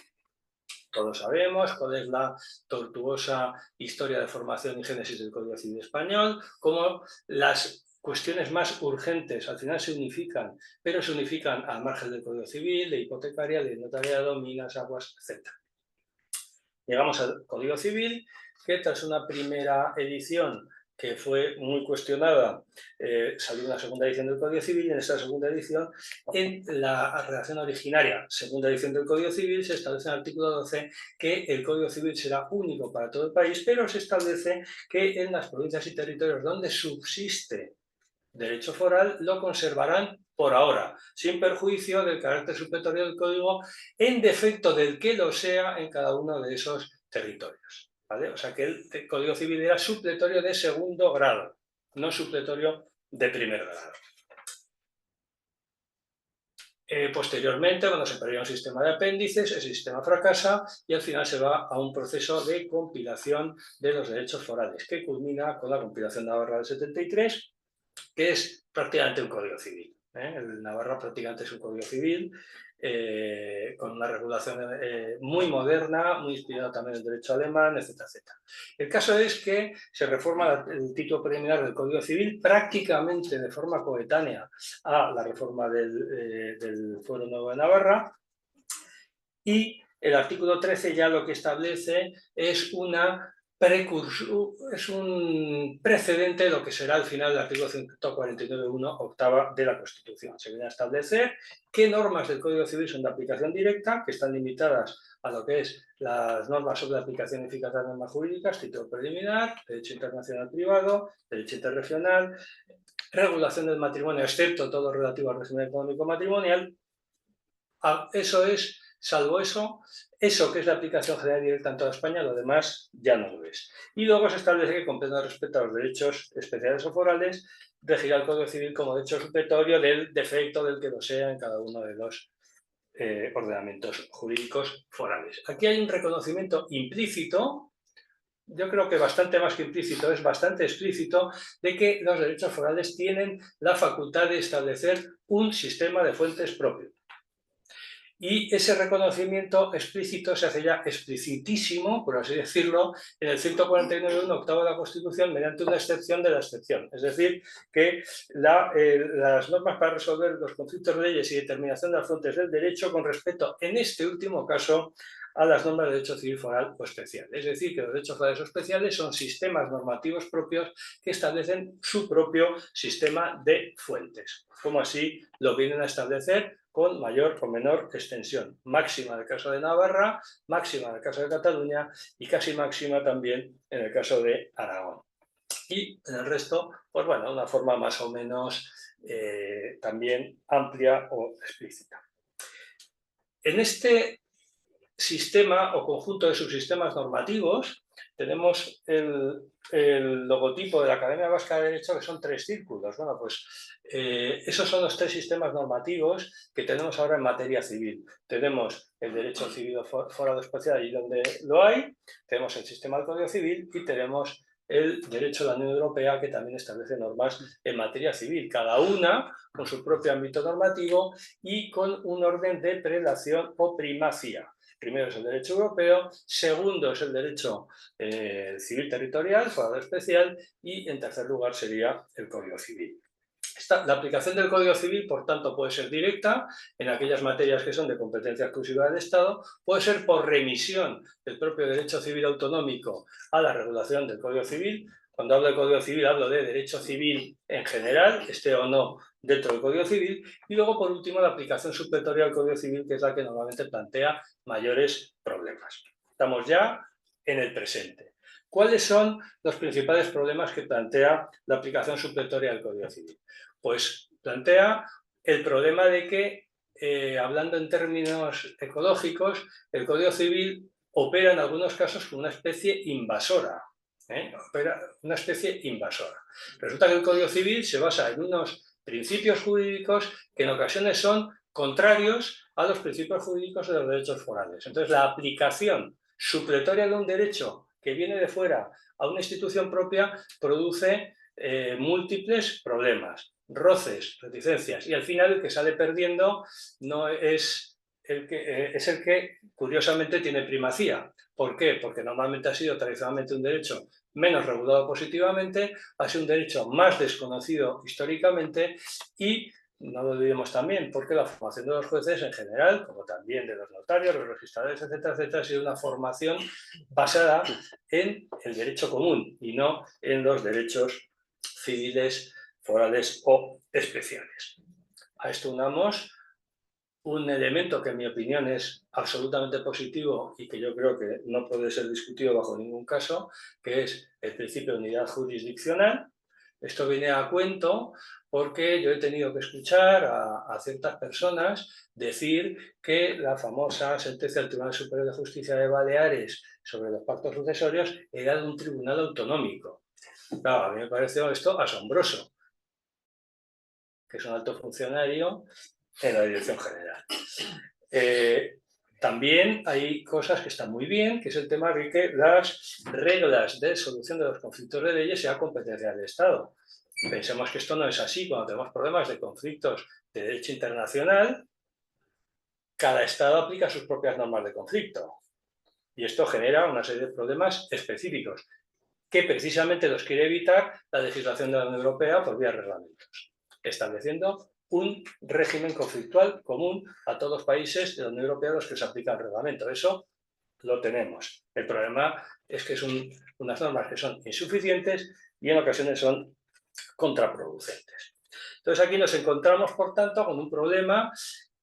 Todos sabemos cuál es la tortuosa historia de formación y génesis del Código Civil español, cómo las cuestiones más urgentes al final se unifican, pero se unifican al margen del Código Civil, de hipotecaria, de notariado, minas, aguas, etc. Llegamos al Código Civil, que tras una primera edición que fue muy cuestionada, salió una segunda edición del Código Civil y en esta segunda edición, en la redacción originaria, segunda edición del Código Civil, se establece en el artículo 12 que el Código Civil será único para todo el país, pero se establece que en las provincias y territorios donde subsiste derecho foral lo conservarán por ahora, sin perjuicio del carácter supletorio del Código, en defecto del que lo sea en cada uno de esos territorios. ¿Vale? O sea que el Código Civil era supletorio de segundo grado, no supletorio de primer grado. Posteriormente, cuando se perdió un sistema de apéndices, ese sistema fracasa y al final se va a un proceso de compilación de los derechos forales, que culmina con la compilación de Navarra del 73, que es prácticamente un código civil. El Navarra prácticamente es un código civil con una regulación muy moderna, muy inspirada también en el derecho alemán, etcétera, etcétera. El caso es que se reforma el título preliminar del Código Civil prácticamente de forma coetánea a la reforma del Fuero Nuevo de Navarra y el artículo 13 ya lo que establece es es un precedente de lo que será al final del artículo 149.1 octava de la Constitución. Se viene a establecer qué normas del Código Civil son de aplicación directa, que están limitadas a lo que es las normas sobre aplicación eficaz de las normas jurídicas, título preliminar, derecho internacional privado, derecho interregional, regulación del matrimonio, excepto todo relativo al régimen económico matrimonial. Eso es, salvo eso que es la aplicación general directa en toda España, lo demás ya no lo es. Y luego se establece que, con pleno respeto a los derechos especiales o forales, regirá el Código Civil como derecho supletorio del defecto del que lo sea en cada uno de los ordenamientos jurídicos forales. Aquí hay un reconocimiento implícito, yo creo que bastante más que implícito, es bastante explícito, de que los derechos forales tienen la facultad de establecer un sistema de fuentes propio. Y ese reconocimiento explícito se hace ya explicitísimo, por así decirlo, en el 149.1 octavo de la Constitución, mediante una excepción de la excepción. Es decir, que las normas para resolver los conflictos de leyes y determinación de las fuentes del derecho con respecto, en este último caso, a las normas de derecho civil foral o especial. Es decir, que los derechos forales o especiales son sistemas normativos propios que establecen su propio sistema de fuentes, como así lo vienen a establecer con mayor o menor extensión, máxima en el caso de Navarra, máxima en el caso de Cataluña y casi máxima también en el caso de Aragón. Y en el resto, pues bueno, una forma más o menos también amplia o explícita. En este sistema o conjunto de subsistemas normativos tenemos el logotipo de la Academia Vasca de Derecho, que son 3 círculos. Bueno, pues esos son los 3 sistemas normativos que tenemos ahora en materia civil. Tenemos el derecho civil forado especial allí donde lo hay, tenemos el sistema del Código Civil y tenemos el derecho de la Unión Europea, que también establece normas en materia civil, cada una con su propio ámbito normativo y con un orden de prelación o primacía. Primero es el derecho europeo, segundo es el derecho civil territorial, forado especial, y en tercer lugar sería el Código Civil. La aplicación del Código Civil, por tanto, puede ser directa en aquellas materias que son de competencia exclusiva del Estado, puede ser por remisión del propio derecho civil autonómico a la regulación del Código Civil, Cuando hablo de Código Civil hablo de derecho civil en general, esté o no dentro del Código Civil, y luego por último la aplicación supletoria al Código Civil, que es la que normalmente plantea mayores problemas. Estamos ya en el presente. ¿Cuáles son los principales problemas que plantea la aplicación supletoria del Código Civil? Pues plantea el problema de que, hablando en términos ecológicos, el Código Civil opera en algunos casos como una especie invasora. Opera una especie invasora. Resulta que el Código Civil se basa en unos principios jurídicos que en ocasiones son contrarios a los principios jurídicos de los derechos forales. Entonces, la aplicación supletoria de un derecho que viene de fuera a una institución propia produce múltiples problemas, roces, reticencias, y al final el que sale perdiendo no es el que curiosamente tiene primacía. ¿Por qué? Porque normalmente ha sido tradicionalmente un derecho menos regulado positivamente, ha sido un derecho más desconocido históricamente y no lo olvidemos también, porque la formación de los jueces en general, como también de los notarios, los registradores, etcétera, etcétera, ha sido una formación basada en el derecho común y no en los derechos civiles, forales o especiales. A esto unamos un elemento que en mi opinión es absolutamente positivo y que yo creo que no puede ser discutido bajo ningún caso, que es el principio de unidad jurisdiccional. Esto viene a cuento porque yo he tenido que escuchar a ciertas personas decir que la famosa sentencia del Tribunal Superior de Justicia de Baleares sobre los pactos sucesorios era de un tribunal autonómico. Claro, a mí me pareció esto asombroso, que es un alto funcionario en la Dirección General. También hay cosas que están muy bien, que es el tema de que las reglas de solución de los conflictos de leyes sean competencia del Estado. Pensemos que esto no es así. Cuando tenemos problemas de conflictos de derecho internacional, cada Estado aplica sus propias normas de conflicto. Y esto genera una serie de problemas específicos, que precisamente los quiere evitar la legislación de la Unión Europea por vía de reglamentos, estableciendo un régimen conflictual común a todos los países de la Unión Europea a los que se aplica el reglamento. Eso lo tenemos. El problema es que son unas normas que son insuficientes y en ocasiones son contraproducentes. Entonces aquí nos encontramos, por tanto, con un problema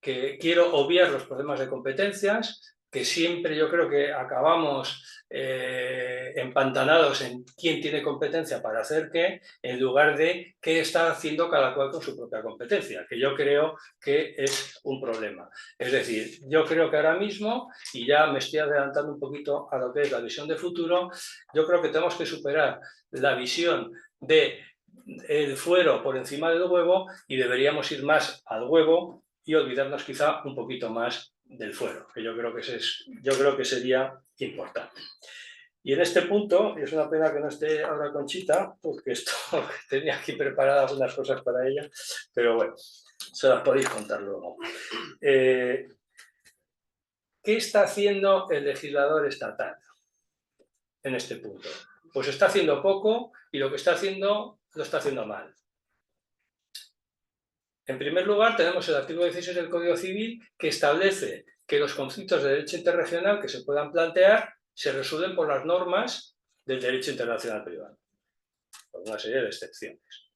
que quiero obviar los problemas de competencias, que siempre yo creo que acabamos empantanados en quién tiene competencia para hacer qué, en lugar de qué está haciendo cada cual con su propia competencia, que yo creo que es un problema. Es decir, yo creo que ahora mismo, y ya me estoy adelantando un poquito a lo que es la visión de futuro, yo creo que tenemos que superar la visión de el fuero por encima del huevo y deberíamos ir más al huevo y olvidarnos quizá un poquito más del fuero, que yo creo que sería importante. Y en este punto, y es una pena que no esté ahora Conchita, porque esto tenía aquí preparadas algunas cosas para ella, pero bueno, se las podéis contar luego. ¿Qué está haciendo el legislador estatal en este punto? Pues está haciendo poco y lo que está haciendo lo está haciendo mal. En primer lugar, tenemos el artículo 16 del Código Civil que establece que los conflictos de derecho interregional que se puedan plantear se resuelven por las normas del derecho internacional privado, por una serie de excepciones.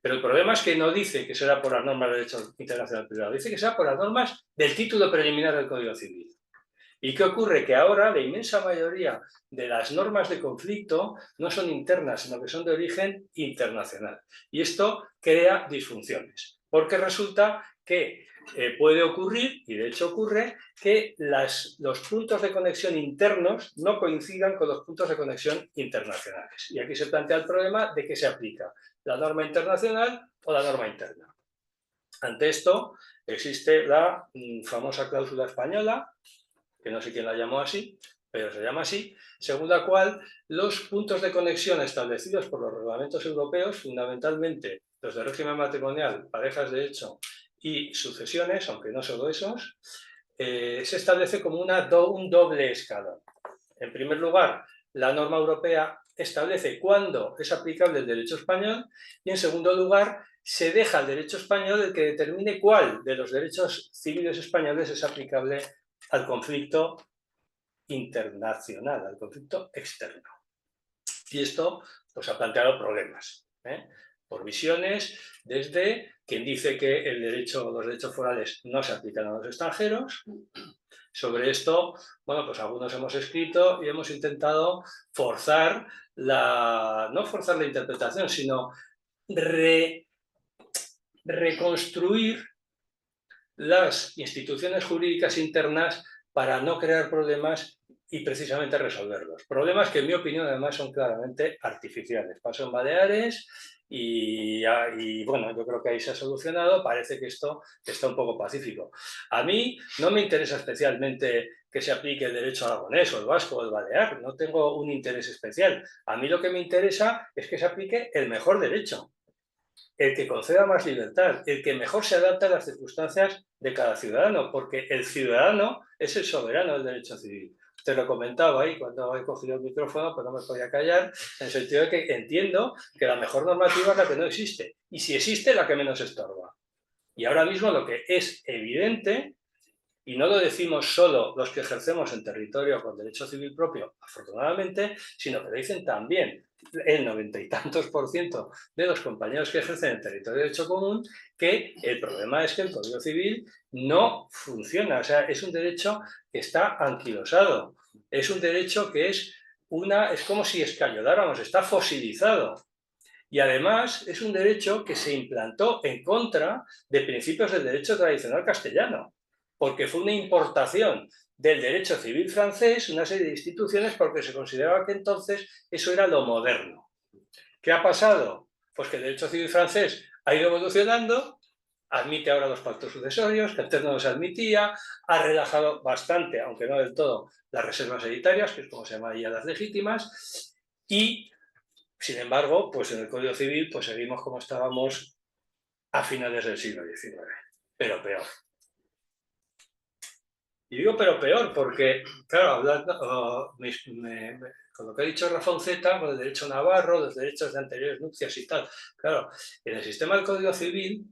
Pero el problema es que no dice que será por las normas del derecho internacional privado, dice que será por las normas del título preliminar del Código Civil. ¿Y qué ocurre? Que ahora la inmensa mayoría de las normas de conflicto no son internas, sino que son de origen internacional. Y esto crea disfunciones, porque resulta que puede ocurrir, y de hecho ocurre, que los puntos de conexión internos no coincidan con los puntos de conexión internacionales. Y aquí se plantea el problema de qué se aplica, la norma internacional o la norma interna. Ante esto existe la famosa cláusula española, que no sé quién la llamó así, pero se llama así, según la cual los puntos de conexión establecidos por los reglamentos europeos, fundamentalmente los de régimen matrimonial, parejas de hecho y sucesiones, aunque no solo esos, se establece como un doble escalón. En primer lugar, la norma europea establece cuándo es aplicable el derecho español y, en segundo lugar, se deja al derecho español el que determine cuál de los derechos civiles españoles es aplicable al conflicto internacional, al conflicto externo. Y esto pues, ha planteado problemas, por visiones, desde quien dice que los derechos forales no se aplican a los extranjeros. Sobre esto, bueno, pues algunos hemos escrito y hemos intentado forzar no forzar la interpretación, sino reconstruir las instituciones jurídicas internas para no crear problemas y precisamente resolverlos. Problemas que en mi opinión además son claramente artificiales. Pasó en Baleares y bueno, yo creo que ahí se ha solucionado, parece que esto está un poco pacífico. A mí no me interesa especialmente que se aplique el derecho aragonés o el vasco o el balear, no tengo un interés especial. A mí lo que me interesa es que se aplique el mejor derecho, el que conceda más libertad, el que mejor se adapta a las circunstancias de cada ciudadano, porque el ciudadano es el soberano del derecho civil. Te lo comentaba ahí cuando he cogido el micrófono, pero no me podía callar, en el sentido de que entiendo que la mejor normativa es la que no existe, y si existe, la que menos estorba. Y ahora mismo lo que es evidente, y no lo decimos solo los que ejercemos en territorio con derecho civil propio, afortunadamente, sino que lo dicen también el 90 y tantos % de los compañeros que ejercen en territorio de derecho común, que el problema es que el Código Civil no funciona. O sea, es un derecho que está anquilosado. Es un derecho que es como si escayoláramos, está fosilizado. Y además es un derecho que se implantó en contra de principios del derecho tradicional castellano, porque fue una importación del derecho civil francés, una serie de instituciones, porque se consideraba que entonces eso era lo moderno. ¿Qué ha pasado? Pues que el derecho civil francés ha ido evolucionando, admite ahora los pactos sucesorios, que antes no los admitía, ha relajado bastante, aunque no del todo, las reservas hereditarias, que es como se llama ya las legítimas, y sin embargo, pues en el Código Civil pues seguimos como estábamos a finales del siglo XIX, pero peor. Y digo pero peor porque, claro, hablando, con lo que ha dicho Rafa Unceta, con el derecho navarro, los derechos de anteriores nupcias y tal, claro, en el sistema del Código Civil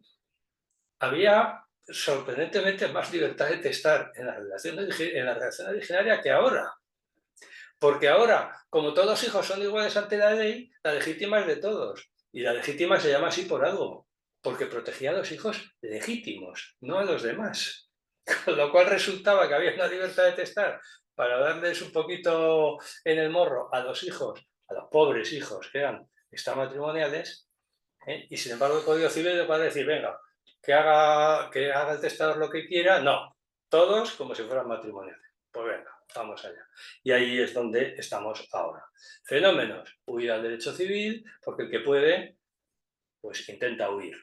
había sorprendentemente más libertad de testar en la redacción originaria que ahora. Porque ahora, como todos los hijos son iguales ante la ley, la legítima es de todos. Y la legítima se llama así por algo, porque protegía a los hijos legítimos, no a los demás. Con lo cual resultaba que había una libertad de testar para darles un poquito en el morro a los hijos, a los pobres hijos que eran extramatrimoniales, y sin embargo el Código Civil le puede decir, venga, que haga el testador lo que quiera, no, todos como si fueran matrimoniales. Pues venga, vamos allá. Y ahí es donde estamos ahora. Fenómenos, huir al derecho civil, porque el que puede, pues intenta huir.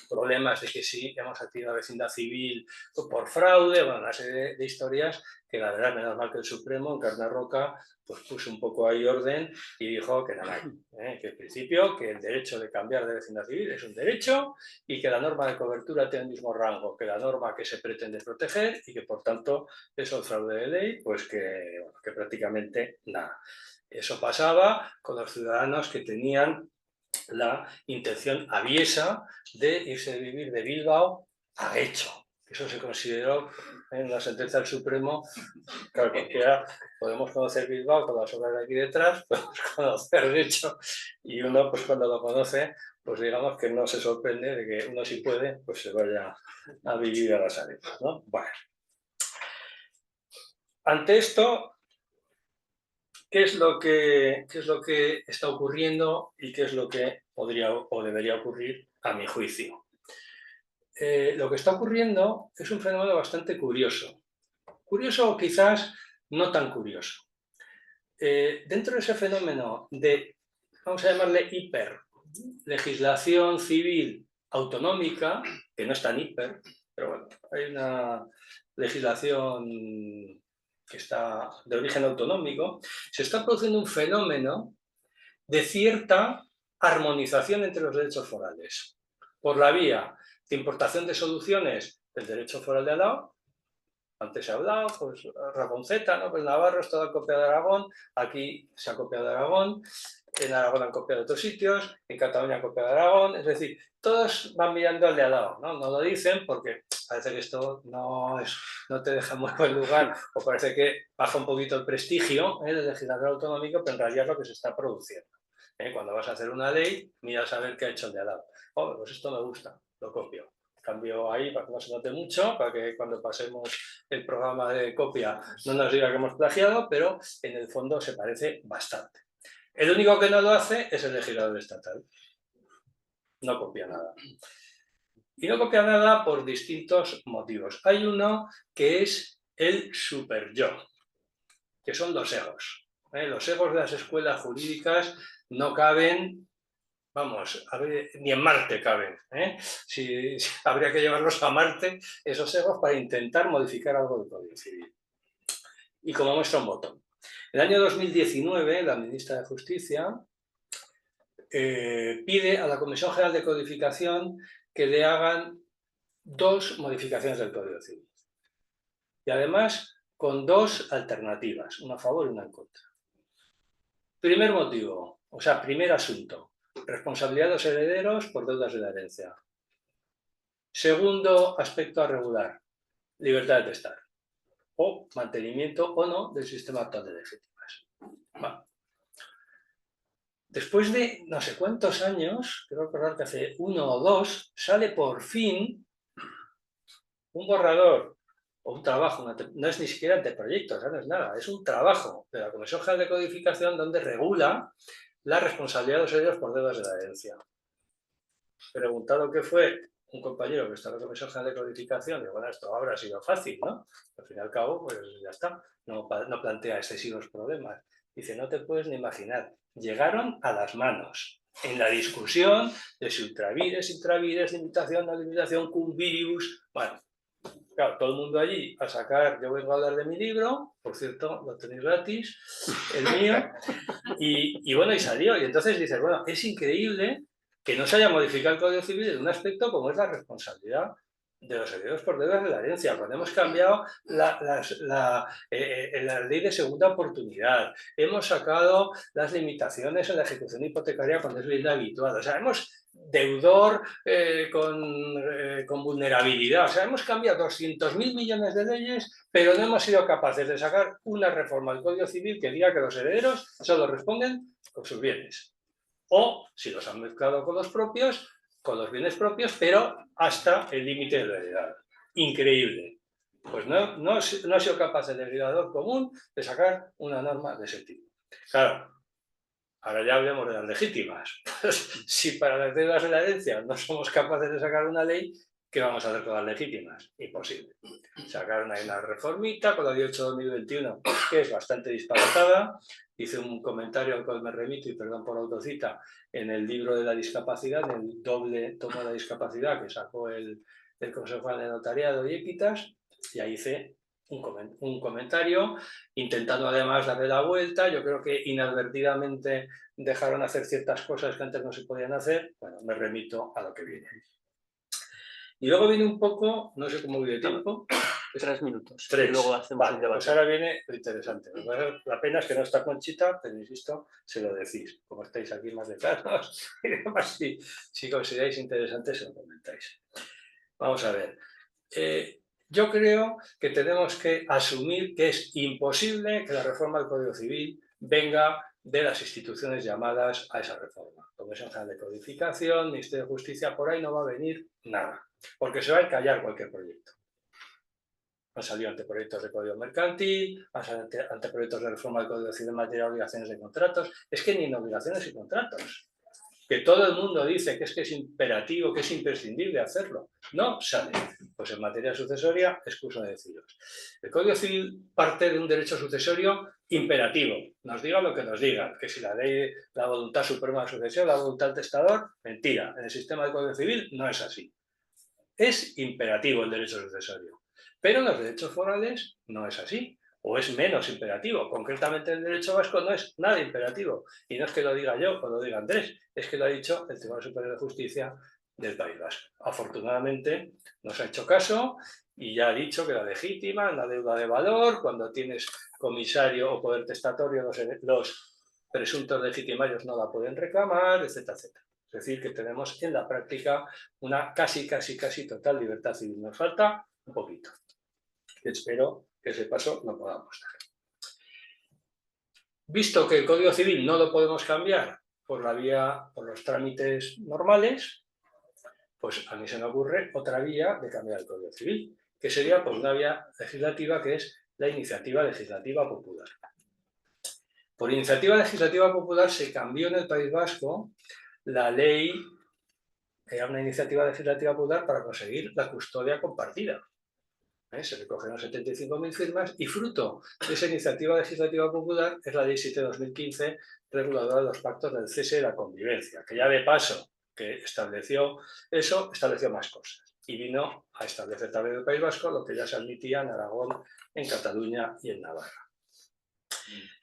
Problemas de que sí, hemos activado vecindad civil por fraude, bueno, una serie de historias que la verdad, menos mal que el Supremo, en carne roca, pues puso un poco ahí orden y dijo que nada, que en principio que el derecho de cambiar de vecindad civil es un derecho y que la norma de cobertura tiene el mismo rango que la norma que se pretende proteger y que por tanto eso es fraude de ley, pues que prácticamente nada. Eso pasaba con los ciudadanos que tenían la intención aviesa de irse a vivir de Bilbao a Guecho. Eso se consideró en la sentencia del Supremo. Claro, cualquiera podemos conocer Bilbao con las obras de aquí detrás, podemos conocer Guecho, y uno, pues cuando lo conoce, pues digamos que no se sorprende de que uno si puede, pues se vaya a vivir a las arepas, ¿no? Bueno. Ante esto, ¿qué es lo que está ocurriendo y qué es lo que podría o debería ocurrir a mi juicio? Lo que está ocurriendo es un fenómeno bastante curioso. Curioso o quizás no tan curioso. Dentro de ese fenómeno de, vamos a llamarle legislación civil autonómica, que no es tan hiper, pero bueno, hay una legislación que está de origen autonómico, se está produciendo un fenómeno de cierta armonización entre los derechos forales, por la vía de importación de soluciones del derecho foral de al lado. Antes se ha hablado, pues Raponceta, ¿no? Pues Navarro es toda copia de Aragón, aquí se ha copiado de Aragón, en Aragón han copiado de otros sitios, en Cataluña han copiado de Aragón, es decir, todos van mirando al de al lado, ¿no? No lo dicen porque parece que esto no te deja muy buen lugar, o parece que baja un poquito el prestigio del legislador autonómico, pero en realidad es lo que se está produciendo. Cuando vas a hacer una ley, miras a ver qué ha hecho el de al lado. Oh, pues esto me gusta, lo copio. Cambio ahí para que no se note mucho, para que cuando pasemos el programa de copia no nos diga que hemos plagiado, pero en el fondo se parece bastante. El único que no lo hace es el legislador estatal. No copia nada. Y no copia nada por distintos motivos. Hay uno que es el super-yo, que son los egos. Los egos de las escuelas jurídicas no caben, vamos, ni en Marte caben. Si habría que llevarlos a Marte, esos egos, para intentar modificar algo del Código Civil. Y como muestra un botón. En el año 2019, la ministra de Justicia pide a la Comisión General de Codificación que le hagan 2 modificaciones del Código Civil. Y además con 2 alternativas, una a favor y una en contra. Primer motivo, o sea, primer asunto, responsabilidad de los herederos por deudas de la herencia. Segundo aspecto a regular, libertad de testar o mantenimiento o no del sistema actual de legítimas. Vale. Después de no sé cuántos años, creo recordar que hace 1 o 2, sale por fin un borrador o un trabajo, no es ni siquiera anteproyecto, no es nada, es un trabajo de la Comisión General de Codificación donde regula la responsabilidad de los herederos por deudas de la herencia. Preguntado qué fue un compañero que está en la Comisión General de Codificación, digo, bueno, esto habrá sido fácil, ¿no? Al fin y al cabo, pues ya está, no plantea excesivos problemas. Dice, no te puedes ni imaginar, llegaron a las manos en la discusión de si ultravides, intravides, limitación, no limitación, cum virius, bueno, claro, todo el mundo allí a sacar, yo vengo a hablar de mi libro, por cierto, lo tenéis gratis, el mío, y bueno, y salió, y entonces dices, bueno, es increíble que no se haya modificado el Código Civil en un aspecto como es la responsabilidad de los herederos por deudas de la herencia, cuando hemos cambiado la ley de segunda oportunidad, hemos sacado las limitaciones en la ejecución hipotecaria cuando es ley de habitual, o sea, hemos deudor con vulnerabilidad, o sea, hemos cambiado 200.000 millones de leyes, pero no hemos sido capaces de sacar una reforma al Código Civil que diga que los herederos solo responden con sus bienes. O, si los han mezclado con los propios, con los bienes propios, pero hasta el límite de la heredad. Increíble. Pues no ha sido capaz el legislador común de sacar una norma de ese tipo. Claro, ahora ya hablemos de las legítimas. Pues, si para las deudas de la herencia no somos capaces de sacar una ley, ¿qué vamos a hacer con las legítimas? Imposible. Sacaron ahí una reformita con la 18/2021, que es bastante disparatada. Hice un comentario al cual me remito, y perdón por la autocita, en el libro de la discapacidad, en el doble tomo de la discapacidad que sacó el Consejo de Notariado y Équitas, y ahí hice un comentario, intentando además darle la vuelta. Yo creo que inadvertidamente dejaron hacer ciertas cosas que antes no se podían hacer. Bueno, me remito a lo que viene. Y luego viene un poco, no sé cómo viene el tiempo. 3 minutos. 3. Y luego hacemos el debate. Pues ahora viene lo interesante. La pena es que no está Conchita, pero insisto, se lo decís. Como estáis aquí más detrás, y además si consideráis interesante, se lo comentáis. Vamos a ver. Yo creo que tenemos que asumir que es imposible que la reforma del Código Civil venga de las instituciones llamadas a esa reforma. Comisión General de Codificación, Ministerio de Justicia, por ahí no va a venir nada, porque se va a encallar cualquier proyecto. Han salido anteproyectos de Código Mercantil, han salido anteproyectos de reforma del Código Civil en materia de obligaciones de contratos. Es que ni en obligaciones y contratos, que todo el mundo dice que es imperativo, que es imprescindible hacerlo, no sale. Pues en materia sucesoria, excuso de deciros. El Código Civil parte de un derecho sucesorio imperativo. Nos digan lo que nos digan, que si la ley, la voluntad suprema de sucesión, la voluntad del testador, mentira. En el sistema del Código Civil no es así. Es imperativo el derecho sucesorio. Pero en los derechos forales no es así, o es menos imperativo. Concretamente en el derecho vasco no es nada imperativo. Y no es que lo diga yo o lo diga Andrés, es que lo ha dicho el Tribunal Superior de Justicia del País Vasco. Afortunadamente nos ha hecho caso y ya ha dicho que la legítima, la deuda de valor, cuando tienes comisario o poder testatorio, los presuntos legitimarios no la pueden reclamar, etcétera, etcétera. Es decir, que tenemos en la práctica una casi total libertad civil. Nos falta un poquito. Espero que ese paso lo podamos dar. Visto que el Código Civil no lo podemos cambiar por los trámites normales, pues a mí se me ocurre otra vía de cambiar el Código Civil, que sería pues una vía legislativa, que es la iniciativa legislativa popular. Por iniciativa legislativa popular se cambió en el País Vasco la ley, era una iniciativa legislativa popular para conseguir la custodia compartida. Se recogieron 75.000 firmas y fruto de esa iniciativa legislativa popular es la Ley 7/2015, reguladora de los pactos del cese y la convivencia, que ya de paso que estableció eso, estableció más cosas. Y vino a establecer también en el País Vasco lo que ya se admitía en Aragón, en Cataluña y en Navarra.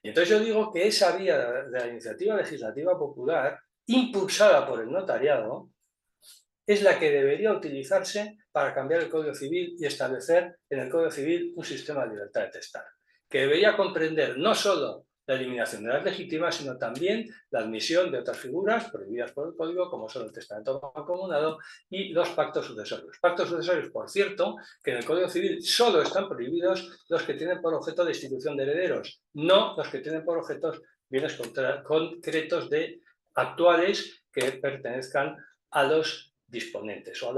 Y entonces yo digo que esa vía de la iniciativa legislativa popular, impulsada por el notariado, es la que debería utilizarse para cambiar el Código Civil y establecer en el Código Civil un sistema de libertad de testar, que debería comprender no solo la eliminación de las legítimas, sino también la admisión de otras figuras prohibidas por el Código, como son el testamento mancomunado y los pactos sucesorios. Pactos sucesorios, por cierto, que en el Código Civil solo están prohibidos los que tienen por objeto de institución de herederos, no los que tienen por objeto bienes concretos de actuales que pertenezcan a los disponentes o a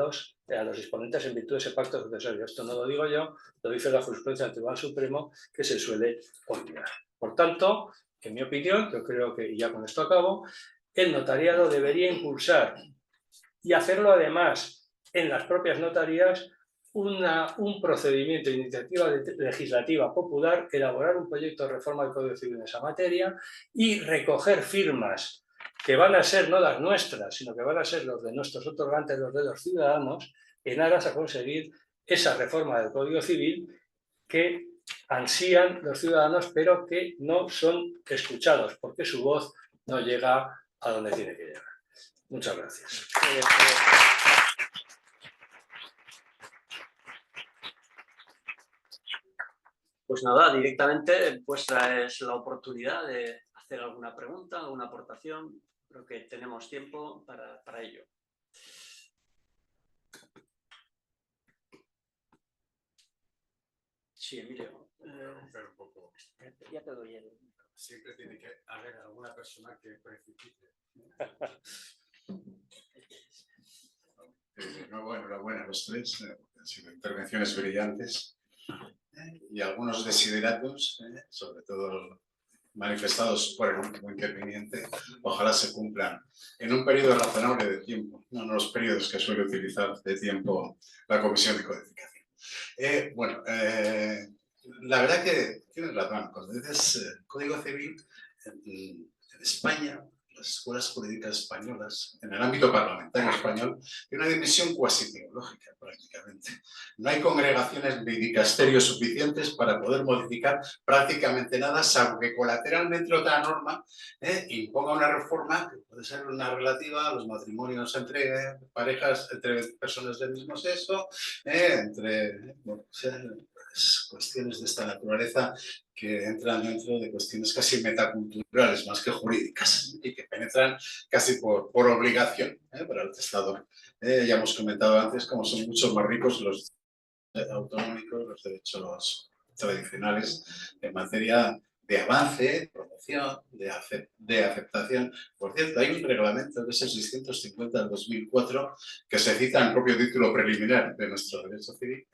los disponentes en virtud de ese pacto sucesorio. Esto no lo digo yo, lo dice la jurisprudencia del Tribunal Supremo, que se suele olvidar. Por tanto, en mi opinión, yo creo que, y ya con esto acabo, el notariado debería impulsar y hacerlo además en las propias notarías un procedimiento de iniciativa legislativa popular, elaborar un proyecto de reforma del Código Civil en esa materia y recoger firmas que van a ser no las nuestras, sino que van a ser los de nuestros otorgantes, los de los ciudadanos, en aras a conseguir esa reforma del Código Civil que ansían los ciudadanos, pero que no son escuchados, porque su voz no llega a donde tiene que llegar. Muchas gracias. Pues nada, directamente vuestra es la oportunidad de hacer alguna pregunta, alguna aportación. Creo que tenemos tiempo para ello. Sí, Emilio. Un poco. Ya te doy el... Siempre tiene que haber alguna persona que precipite. Enhorabuena a los tres. Han sido intervenciones brillantes y algunos desideratos, sobre todo manifestados por el último interviniente, ojalá se cumplan en un periodo razonable de tiempo, no en los periodos que suele utilizar de tiempo la Comisión de Codificación. La verdad que tienes razón. Cuando dices Código Civil, en España, las escuelas jurídicas españolas, en el ámbito parlamentario español, hay una dimensión cuasi teológica prácticamente. No hay congregaciones ni dicasterios suficientes para poder modificar prácticamente nada, salvo que colateralmente otra norma imponga una reforma que puede ser una relativa a los matrimonios entre parejas, entre personas del mismo sexo, cuestiones de esta naturaleza que entran dentro de cuestiones casi metaculturales más que jurídicas y que penetran casi por obligación para el testador. Ya hemos comentado antes cómo son mucho más ricos los autonómicos, los derechos tradicionales en materia de avance, promoción, de aceptación. Por cierto, hay un reglamento que es el 650 del 2004 que se cita en el propio título preliminar de nuestro derecho civil,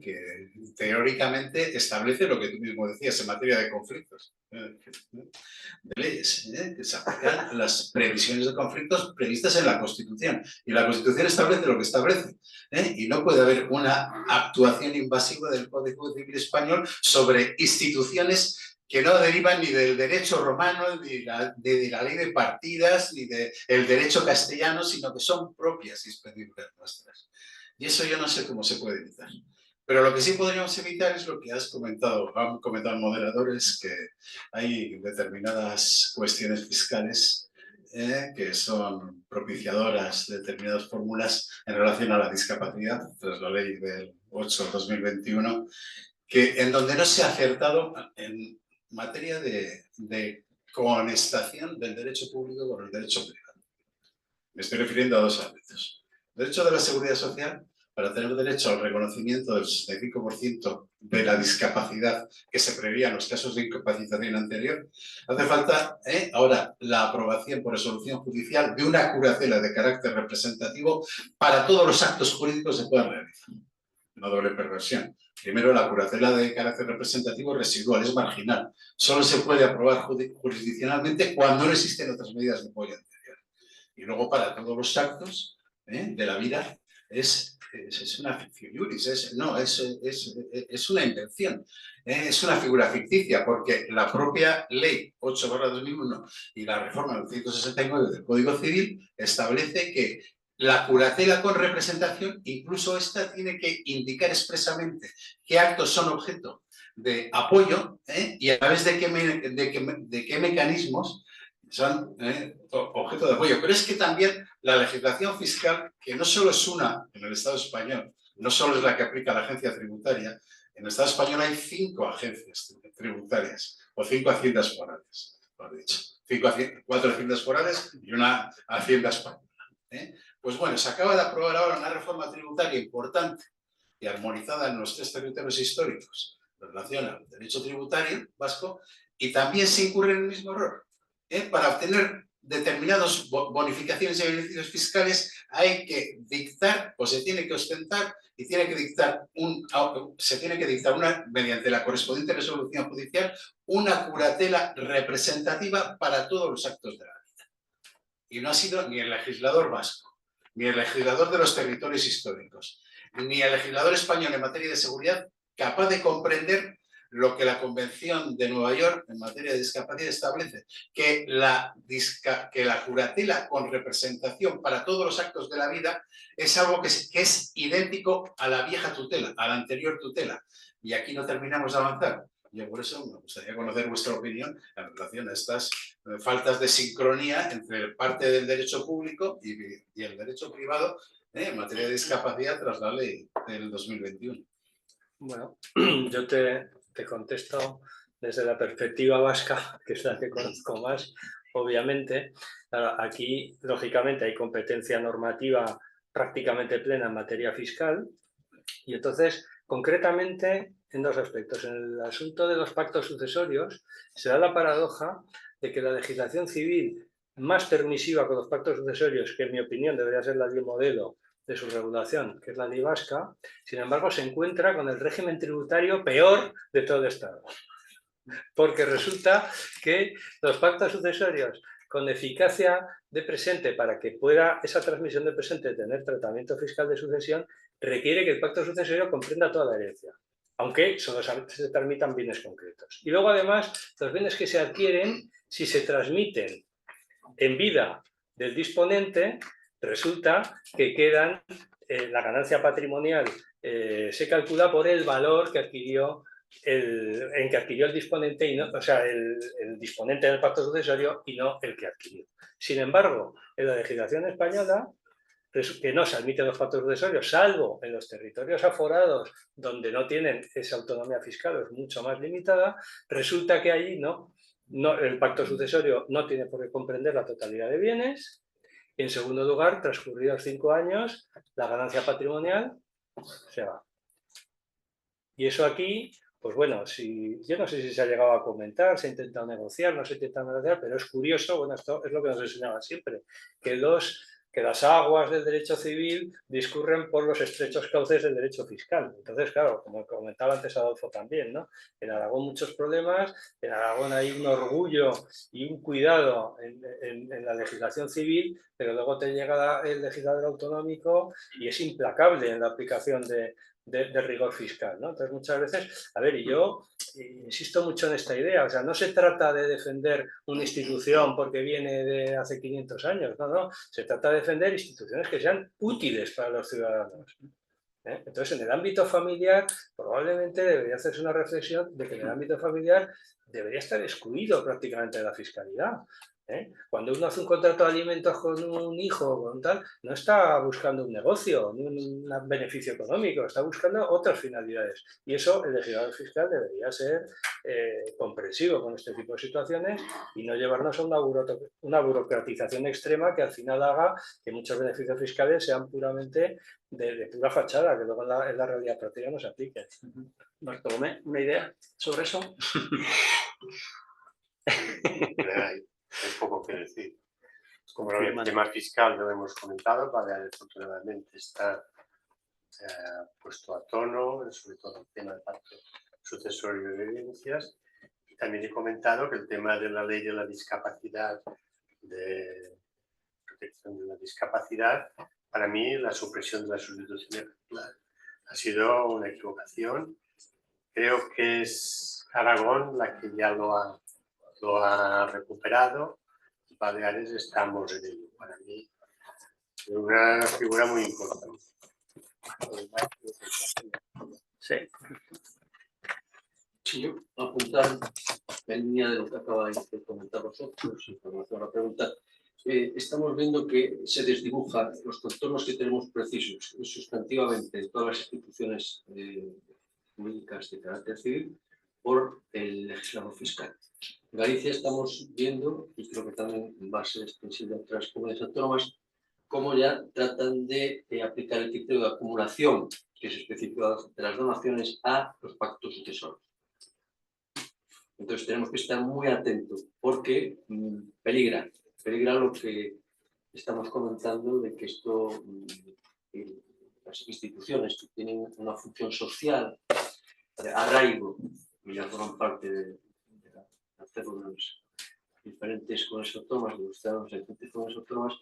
que teóricamente establece lo que tú mismo decías en materia de conflictos, de leyes, que se aplican las previsiones de conflictos previstas en la Constitución. Y la Constitución establece lo que establece, y no puede haber una actuación invasiva del Código Civil español sobre instituciones que no derivan ni del derecho romano, ni de la ley de partidas, ni del derecho castellano, sino que son propias y específicas nuestras. Y eso yo no sé cómo se puede evitar. Pero lo que sí podríamos evitar es lo que has comentado, han comentado moderadores, que hay determinadas cuestiones fiscales que son propiciadoras de determinadas fórmulas en relación a la discapacidad, tras la ley del 8/2021, que en donde no se ha acertado en materia de conestación del derecho público con el derecho privado. Me estoy refiriendo a dos ámbitos. El derecho de la seguridad social, para tener derecho al reconocimiento del 65% de la discapacidad que se preveía en los casos de incapacitación anterior, hace falta ahora la aprobación por resolución judicial de una curatela de carácter representativo para todos los actos jurídicos que se puedan realizar. Una doble perversión. Primero, la curatela de carácter representativo residual, es marginal. Solo se puede aprobar jurisdiccionalmente cuando no existen otras medidas de apoyo anterior. Y luego, para todos los actos de la vida, es una ficción juris, es una invención, es una figura ficticia, porque la propia ley 8/2001 y la reforma del 169 del Código Civil establece que la curatela con representación, incluso esta tiene que indicar expresamente qué actos son objeto de apoyo y a través de qué mecanismos son objeto de apoyo. Pero es que también la legislación fiscal, que no solo es una en el Estado español, no solo es la que aplica la agencia tributaria, en el Estado español hay 5 agencias tributarias o 5 haciendas forales, mejor dicho. 4 haciendas forales y una hacienda española. Pues bueno, se acaba de aprobar ahora una reforma tributaria importante y armonizada en los 3 territorios históricos en relación al derecho tributario vasco, y también se incurre en el mismo error. Para obtener determinadas bonificaciones y beneficios fiscales hay que dictar, o se tiene que ostentar, y se tiene que dictar mediante la correspondiente resolución judicial, una curatela representativa para todos los actos de la vida. Y no ha sido ni el legislador vasco, ni el legislador de los territorios históricos, ni el legislador español en materia de seguridad capaz de comprender lo que la Convención de Nueva York en materia de discapacidad establece, que la curatela con representación para todos los actos de la vida es algo que es idéntico a la vieja tutela, a la anterior tutela. Y aquí no terminamos de avanzar. Yo por eso me gustaría conocer vuestra opinión en relación a estas faltas de sincronía entre parte del derecho público y el derecho privado en materia de discapacidad tras la ley del 2021. Bueno, yo te contesto desde la perspectiva vasca, que es la que conozco más, obviamente. Claro, aquí, lógicamente, hay competencia normativa prácticamente plena en materia fiscal, y entonces, concretamente, en 2 aspectos. En el asunto de los pactos sucesorios, se da la paradoja de que la legislación civil más permisiva con los pactos sucesorios, que en mi opinión debería ser la ley modelo de su regulación, que es la ley vasca, sin embargo se encuentra con el régimen tributario peor de todo el Estado. Porque resulta que los pactos sucesorios con eficacia de presente para que pueda esa transmisión de presente tener tratamiento fiscal de sucesión, requiere que el pacto sucesorio comprenda toda la herencia, aunque solo se transmitan bienes concretos. Y luego además los bienes que se adquieren, si se transmiten en vida del disponente, resulta que quedan, la ganancia patrimonial se calcula por el valor que adquirió en que adquirió el disponente, y no, o sea, el disponente del pacto sucesorio y no el que adquirió. Sin embargo, en la legislación española, que no se admiten los pactos sucesorios, salvo en los territorios aforados, donde no tienen esa autonomía fiscal, es mucho más limitada, resulta que allí el pacto sucesorio no tiene por qué comprender la totalidad de bienes. Y en segundo lugar, transcurridos 5 años, la ganancia patrimonial se va. Y eso aquí, pues bueno, yo no sé si se ha llegado a comentar, se ha intentado negociar, no se ha intentado negociar, pero es curioso, bueno, esto es lo que nos enseñaba siempre, que las aguas del derecho civil discurren por los estrechos cauces del derecho fiscal. Entonces, claro, como comentaba antes Adolfo también, ¿no? En Aragón muchos problemas, en Aragón hay un orgullo y un cuidado en la legislación civil, pero luego te llega el legislador autonómico y es implacable en la aplicación de rigor fiscal, ¿no? Entonces, muchas veces, a ver, y yo insisto mucho en esta idea, o sea, no se trata de defender una institución porque viene de hace 500 años, no, se trata de defender instituciones que sean útiles para los ciudadanos. Entonces, en el ámbito familiar, probablemente debería hacerse una reflexión de que en el ámbito familiar debería estar excluido prácticamente de la fiscalidad, Cuando uno hace un contrato de alimentos con un hijo, con tal, no está buscando un negocio, ni un beneficio económico, está buscando otras finalidades. Y eso el legislador fiscal debería ser comprensivo con este tipo de situaciones y no llevarnos a una burocratización extrema que al final haga que muchos beneficios fiscales sean puramente de pura fachada, que luego en la realidad práctica no se apliquen. Bartolomé, ¿una idea sobre eso? Hay poco que decir. Como el tema fiscal lo hemos comentado, Baleares afortunadamente está puesto a tono, sobre todo el tema del pacto sucesorio de herencias. Y también he comentado que el tema de la ley de la discapacidad, de protección de la discapacidad, para mí la supresión de la sustitución ha sido una equivocación. Creo que es Aragón la que ya lo ha recuperado. Baleares estamos en ello. Para mí es una figura muy importante. Sí. Sí, yo apuntar en línea de lo que acabáis de comentar vosotros, en relación a la pregunta. Estamos viendo que se desdibujan los contornos que tenemos precisos sustantivamente en todas las instituciones jurídicas de carácter civil por el legislador fiscal. En Galicia estamos viendo, y creo que también va a ser extensible a otras comunidades autónomas, cómo ya tratan de aplicar el criterio de acumulación que se especifica de las donaciones a los pactos sucesorios. Entonces tenemos que estar muy atentos porque peligra lo que estamos comentando de que esto, las instituciones que tienen una función social, de arraigo, y ya forman parte de hacerlo de las diferentes comunidades autónomas, de los ciudadanos de diferentes comunidades autónomas,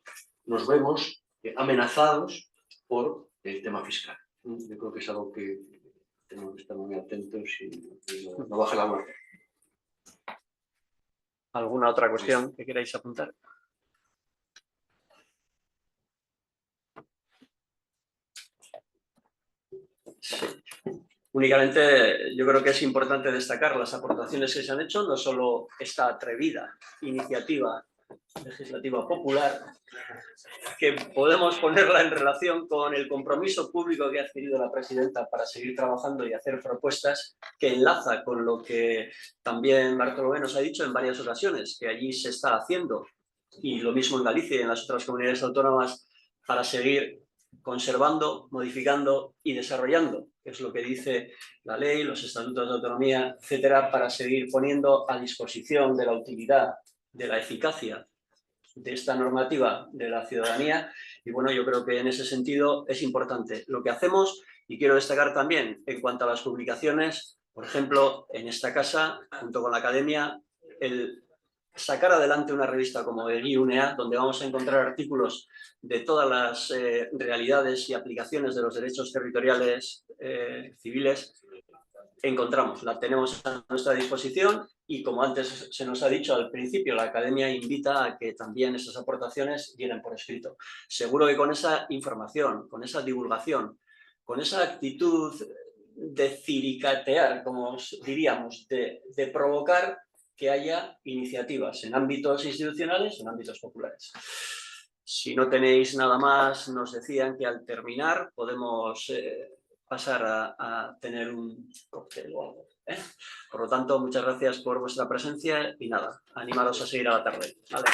nos vemos amenazados por el tema fiscal. Yo creo que es algo que tenemos que estar muy atentos y no baje la guardia. ¿Alguna otra cuestión que queráis apuntar? Sí. Únicamente yo creo que es importante destacar las aportaciones que se han hecho, no solo esta atrevida iniciativa legislativa popular, que podemos ponerla en relación con el compromiso público que ha adquirido la presidenta para seguir trabajando y hacer propuestas, que enlaza con lo que también Bartolomé nos ha dicho en varias ocasiones, que allí se está haciendo, y lo mismo en Galicia y en las otras comunidades autónomas, para seguir conservando, modificando y desarrollando, que es lo que dice la ley, los estatutos de autonomía, etcétera, para seguir poniendo a disposición de la utilidad, de la eficacia de esta normativa de la ciudadanía. Y bueno, yo creo que en ese sentido es importante lo que hacemos, y quiero destacar también en cuanto a las publicaciones, por ejemplo, en esta casa, junto con la Academia, el sacar adelante una revista como Egui Unea, donde vamos a encontrar artículos de todas las realidades y aplicaciones de los derechos territoriales civiles. Encontramos, la tenemos a nuestra disposición, y como antes se nos ha dicho al principio, la Academia invita a que también esas aportaciones lleguen por escrito. Seguro que con esa información, con esa divulgación, con esa actitud de ciricatear, como diríamos, de provocar que haya iniciativas en ámbitos institucionales, en ámbitos populares. Si no tenéis nada más, nos decían que al terminar podemos pasar a tener un cóctel o algo. Por lo tanto, muchas gracias por vuestra presencia y nada, animaros a seguir a la tarde. Vale.